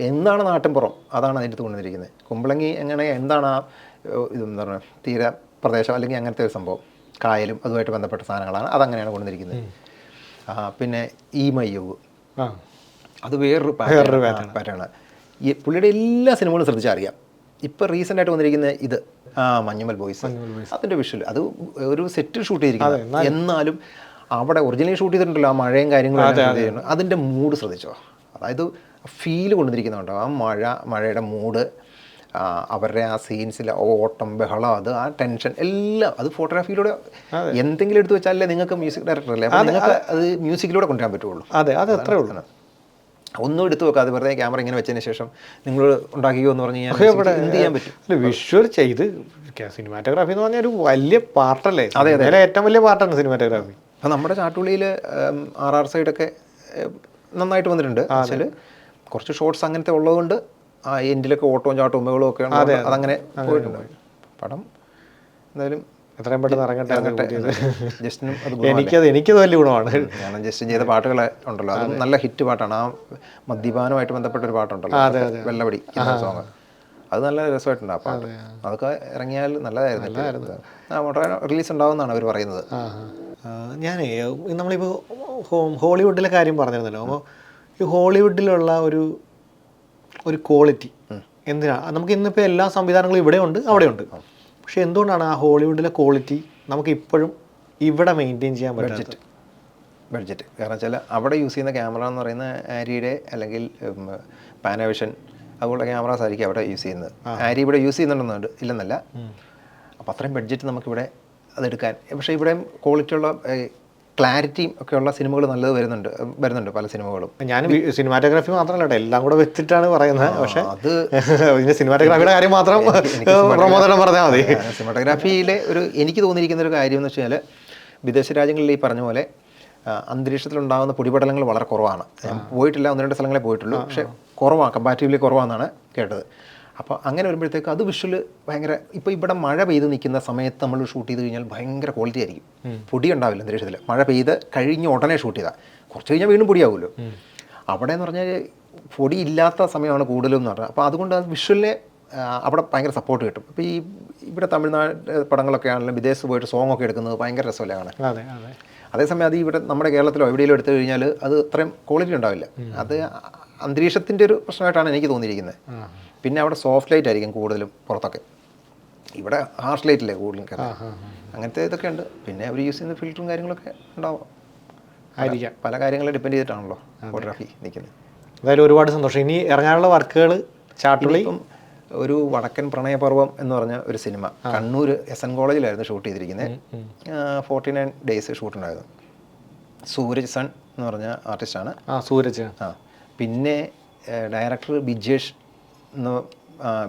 എന്താണ് നാട്ടിൻപുറം, അതാണ് അതിൻ്റെ അടുത്ത് കൊണ്ടുവന്നിരിക്കുന്നത്. കുമ്പളങ്ങി എന്താണ് ആ ഇതെന്ന് പറഞ്ഞാൽ തീര പ്രദേശം അല്ലെങ്കിൽ അങ്ങനത്തെ ഒരു സംഭവം, കായലും അതുമായിട്ട് ബന്ധപ്പെട്ട സാധനങ്ങളാണ്, അതങ്ങനെയാണ് കൊണ്ടുവന്നിരിക്കുന്നത്. പിന്നെ ഈ മയ്യവ്, അത് വേറൊരു പാറ്റേൺ. ഈ പുള്ളിയുടെ എല്ലാ സിനിമകളും ശ്രദ്ധിച്ചറിയാം. ഇപ്പോൾ റീസെൻ്റ് ആയിട്ട് വന്നിരിക്കുന്ന ഇത് മഞ്ഞുമൽ ബോയ്സ്, അതിൻ്റെ വിഷ്വൽ അത് ഒരു സെറ്റിൽ ഷൂട്ട് ചെയ്തിരിക്കുന്നത്, എന്നാലും അവിടെ ഒറിജിനലി ഷൂട്ട് ചെയ്തിട്ടുണ്ടല്ലോ, ആ മഴയും കാര്യങ്ങളും, അതിൻ്റെ മൂഡ് ശ്രദ്ധിച്ചോ. അതായത് ഫീൽ കൊണ്ടുവന്നിരിക്കുന്നുണ്ടോ, ആ മഴയുടെ മൂഡ്, അവരുടെ ആ സീൻസിൽ ഓട്ടം ബഹളം, അത് ആ ടെൻഷൻ എല്ലാം അത് ഫോട്ടോഗ്രാഫിയിലൂടെ എന്തെങ്കിലും എടുത്ത് വെച്ചാലേ നിങ്ങൾക്ക് മ്യൂസിക് ഡയറക്ടർ അല്ലേ, അപ്പോൾ നിങ്ങൾക്ക് അത് മ്യൂസിക്കിലൂടെ കൊണ്ടുവരാൻ പറ്റുള്ളൂ. അതെ, അത് അത്രേ ഉള്ളൂ. ഒന്നും എടുത്തു വെക്കാതെ വെറുതെ ക്യാമറ ഇങ്ങനെ വെച്ചതിന് ശേഷം നിങ്ങൾ ഉണ്ടാക്കിയോ എന്ന് പറഞ്ഞു കഴിഞ്ഞാൽ എന്ത് ചെയ്യാൻ പറ്റും? വിഷ്വൽ ചെയ്ത് സിനിമാറ്റോഗ്രാഫി എന്ന് പറഞ്ഞാൽ ഒരു വലിയ പാർട്ടല്ലേ. അതെ, ഏറ്റവും വലിയ പാർട്ടാണ് സിനിമാറ്റോഗ്രാഫി. അപ്പം നമ്മുടെ ചാട്ടുള്ളിയിൽ RR സൈഡൊക്കെ നന്നായിട്ട് വന്നിട്ടുണ്ട്. വെച്ചാൽ കുറച്ച് ഷോർട്സ് അങ്ങനത്തെ ഉള്ളതുകൊണ്ട് ആ എൻഡിലൊക്കെ ഓട്ടവും ചാട്ടവും ഉമ്മകളും ഒക്കെ അതങ്ങനെ പോയിട്ടുണ്ട്. പടം എന്തായാലും എത്രയും പെട്ടെന്ന് ഇറങ്ങട്ടെ. ജസ്റ്റിനും എനിക്കത് വലിയ ഗുണമാണ്. ഞാൻ ജസ്റ്റിൻ ചെയ്ത പാട്ടുകൾ ഉണ്ടല്ലോ, അത് നല്ല ഹിറ്റ് പാട്ടാണ്. ആ മദ്യപാനമായിട്ട് ബന്ധപ്പെട്ട ഒരു പാട്ടുണ്ടല്ലോ, വെള്ളപടി സോങ്, അത് നല്ല രസമായിട്ടുണ്ട് ആ പാട്ട്. അതൊക്കെ ഇറങ്ങിയാൽ നല്ലതായിരുന്നു. റിലീസ് ഉണ്ടാവുമെന്നാണ് അവർ പറയുന്നത്. ഞാനേ നമ്മളിപ്പോൾ ഹോളിവുഡിലെ കാര്യം പറഞ്ഞിരുന്നല്ലോ. അപ്പോൾ ഈ ഹോളിവുഡിലുള്ള ഒരു ക്വാളിറ്റി എന്തിനാണ് നമുക്ക് ഇന്നിപ്പോൾ എല്ലാ സംവിധാനങ്ങളും ഇവിടെയുണ്ട് അവിടെയുണ്ട്. പക്ഷെ എന്തുകൊണ്ടാണ് ആ ഹോളിവുഡിലെ ക്വാളിറ്റി നമുക്ക് ഇപ്പോഴും ഇവിടെ മെയിൻറ്റെയിൻ ചെയ്യാൻ പറ്റുന്നത്? ബഡ്ജറ്റ്. കാരണം വെച്ചാൽ അവിടെ യൂസ് ചെയ്യുന്ന ക്യാമറ എന്ന് പറയുന്ന ആരിയുടെ അല്ലെങ്കിൽ പാനവിഷൻ അതുപോലുള്ള ക്യാമറാസ് ആയിരിക്കും അവിടെ യൂസ് ചെയ്യുന്നത്. ആരി ഇവിടെ യൂസ് ചെയ്യുന്നുണ്ടെന്നുണ്ട് ഇല്ലെന്നല്ല. അപ്പോൾ അത്രയും ബഡ്ജറ്റ് നമുക്കിവിടെ അതെടുക്കാൻ. പക്ഷേ ഇവിടെയും ക്വാളിറ്റിയുള്ള ക്ലാരിറ്റിയും ഒക്കെയുള്ള സിനിമകൾ നല്ലത് വരുന്നുണ്ട് പല സിനിമകളും. ഞാൻ സിനിമാറ്റോഗ്രാഫി മാത്രമല്ല എല്ലാം കൂടെ വെച്ചിട്ടാണ് പറയുന്നത്. പക്ഷേ അത് ഇതിൻ്റെ സിനിമാറ്റോഗ്രാഫിയുടെ കാര്യം മാത്രം പ്രമോദനം പറഞ്ഞാൽ മതി. സിനിമാറ്റോഗ്രാഫിയിലെ എനിക്ക് തോന്നിയിരിക്കുന്ന ഒരു കാര്യം എന്ന് വെച്ചാൽ വിദേശ രാജ്യങ്ങളിൽ ഈ പറഞ്ഞ പോലെ അന്തരീക്ഷത്തിലുണ്ടാകുന്ന പൊടിപടലങ്ങൾ വളരെ കുറവാണ്. ഞാൻ പോയിട്ടില്ല, 1-2 സ്ഥലങ്ങളെ പോയിട്ടുള്ളൂ. പക്ഷേ കുറവാണ്, കമ്പാരിറ്റീവ്ലി കുറവാണെന്നാണ് കേട്ടത്. അപ്പോൾ അങ്ങനെ വരുമ്പോഴത്തേക്ക് അത് വിഷ്വൽ ഭയങ്കര, ഇപ്പോൾ ഇവിടെ മഴ പെയ്ത് നിൽക്കുന്ന സമയത്ത് നമ്മൾ ഷൂട്ട് ചെയ്ത് കഴിഞ്ഞാൽ ഭയങ്കര ക്വാളിറ്റി ആയിരിക്കും. പൊടി ഉണ്ടാവില്ല അന്തരീക്ഷത്തിൽ. മഴ പെയ്ത് കഴിഞ്ഞ് ഉടനെ ഷൂട്ട് ചെയ്താൽ കുറച്ച് കഴിഞ്ഞാൽ വീണ്ടും പൊടിയാവുമല്ലോ. അവിടെ എന്ന് പറഞ്ഞാൽ പൊടി ഇല്ലാത്ത സമയമാണ് കൂടുതലും എന്ന് പറഞ്ഞാൽ. അപ്പോൾ അതുകൊണ്ട് അത് വിഷ്വലിനെ അവിടെ ഭയങ്കര സപ്പോർട്ട് കിട്ടും. ഇപ്പോൾ ഇവിടെ തമിഴ്നാട് പടങ്ങളൊക്കെ ആണെങ്കിലും വിദേശത്ത് പോയിട്ട് സോങ് ഒക്കെ എടുക്കുന്നത് ഭയങ്കര രസമല്ലേ കാണാൻ. അതേസമയം അത് ഇവിടെ നമ്മുടെ കേരളത്തിലോ എവിടെയെങ്കിലും എടുത്തു കഴിഞ്ഞാൽ അത് അത്രയും ക്വാളിറ്റി ഉണ്ടാവില്ല. അത് അന്തരീക്ഷത്തിൻ്റെ ഒരു പ്രശ്നമായിട്ടാണ് എനിക്ക് തോന്നിയിരിക്കുന്നത്. പിന്നെ അവിടെ സോഫ്റ്റ് ലൈറ്റ് ആയിരിക്കും കൂടുതലും പുറത്തൊക്കെ, ഇവിടെ ഹാർഷ് ലൈറ്റില്ലേ കൂടുതലും അങ്ങനത്തെ ഇതൊക്കെ ഉണ്ട്. പിന്നെ അവർ യൂസ് ചെയ്യുന്ന ഫിൽറ്ററും കാര്യങ്ങളൊക്കെ ഉണ്ടാവും ആയിരിക്കാം. പല കാര്യങ്ങളെ ഡിപ്പെൻഡ് ചെയ്തിട്ടാണല്ലോ ഫോട്ടോഗ്രാഫി നിൽക്കുന്നത്. എന്തായാലും ഒരുപാട് സന്തോഷം. ഇനി ഇറങ്ങാനുള്ള വർക്കുകൾ ചാട്ടുള്ളി ഒരു വടക്കൻ പ്രണയപർവം എന്ന് പറഞ്ഞ ഒരു സിനിമ കണ്ണൂർ SN കോളേജിലായിരുന്നു ഷൂട്ട് ചെയ്തിരിക്കുന്നത്. 49 ഡേയ്സ് ഷൂട്ടുണ്ടായിരുന്നു. സൂരജ് സൺ എന്ന് പറഞ്ഞ ആർട്ടിസ്റ്റാണ്. സൂരജ്. പിന്നെ ഡയറക്ടർ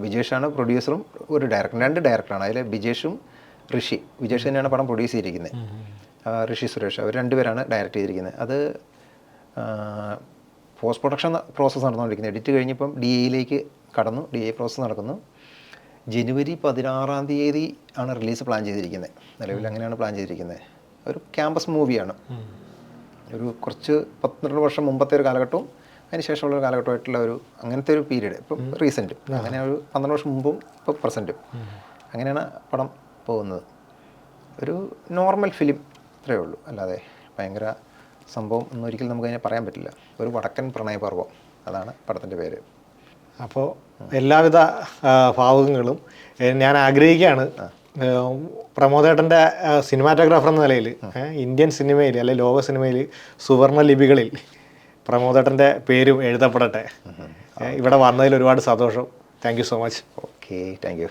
ബിജേഷാണ് പ്രൊഡ്യൂസറും ഒരു ഡയറക്ടറും. 2 ഡയറക്ടറാണ്. അതിൽ ബിജേഷും വിജേഷ് തന്നെയാണ് പടം പ്രൊഡ്യൂസ് ചെയ്തിരിക്കുന്നത്. ഋഷി സുരേഷ്, അവർ 2 പേരാണ് ഡയറക്റ്റ് ചെയ്തിരിക്കുന്നത്. അത് പോസ്റ്റ് പ്രൊഡക്ഷൻ പ്രോസസ്സ് നടന്നുകൊണ്ടിരിക്കുന്നത്. എഡിറ്റ് കഴിഞ്ഞപ്പം DA കടന്നു. DA പ്രോസസ്സ് നടക്കുന്നു. ജനുവരി 16-ാം തീയതി ആണ് റിലീസ് പ്ലാൻ ചെയ്തിരിക്കുന്നത്. നിലവിൽ അങ്ങനെയാണ് പ്ലാൻ ചെയ്തിരിക്കുന്നത്. ഒരു ക്യാമ്പസ് മൂവിയാണ്. ഒരു കുറച്ച് 12 വർഷം മുമ്പത്തെ ഒരു കാലഘട്ടവും അതിന് ശേഷമുള്ള ഒരു കാലഘട്ടമായിട്ടുള്ള അങ്ങനത്തെ ഒരു പീരീഡ്. ഇപ്പം റീസെൻറ്റ് അങ്ങനെ ഒരു 12 വർഷം മുമ്പും ഇപ്പോൾ പ്രസൻറ്റും അങ്ങനെയാണ് പടം പോകുന്നത്. ഒരു നോർമൽ ഫിലിം അത്രയേ ഉള്ളൂ. അല്ലാതെ ഭയങ്കര സംഭവം ഒന്നും ഒരിക്കലും നമുക്കതിനെ പറയാൻ പറ്റില്ല. ഒരു വടക്കൻ പ്രണയപർവം, അതാണ് പടത്തിൻ്റെ പേര്. അപ്പോൾ എല്ലാവിധ ഭാവുകങ്ങളും ഞാൻ ആഗ്രഹിക്കുകയാണ്. പ്രമോദേട്ടൻ്റെ സിനിമാറ്റോഗ്രാഫർ എന്ന നിലയിൽ ഇന്ത്യൻ സിനിമയിൽ അല്ലെങ്കിൽ ലോക സിനിമയിൽ സുവർണ്ണ ലിപികളിൽ പ്രമോദേട്ടൻ്റെ പേരും എഴുതപ്പെടട്ടെ. ഇവിടെ വന്നതിൽ ഒരുപാട് സന്തോഷം. Thank you so much. Okay, thank you.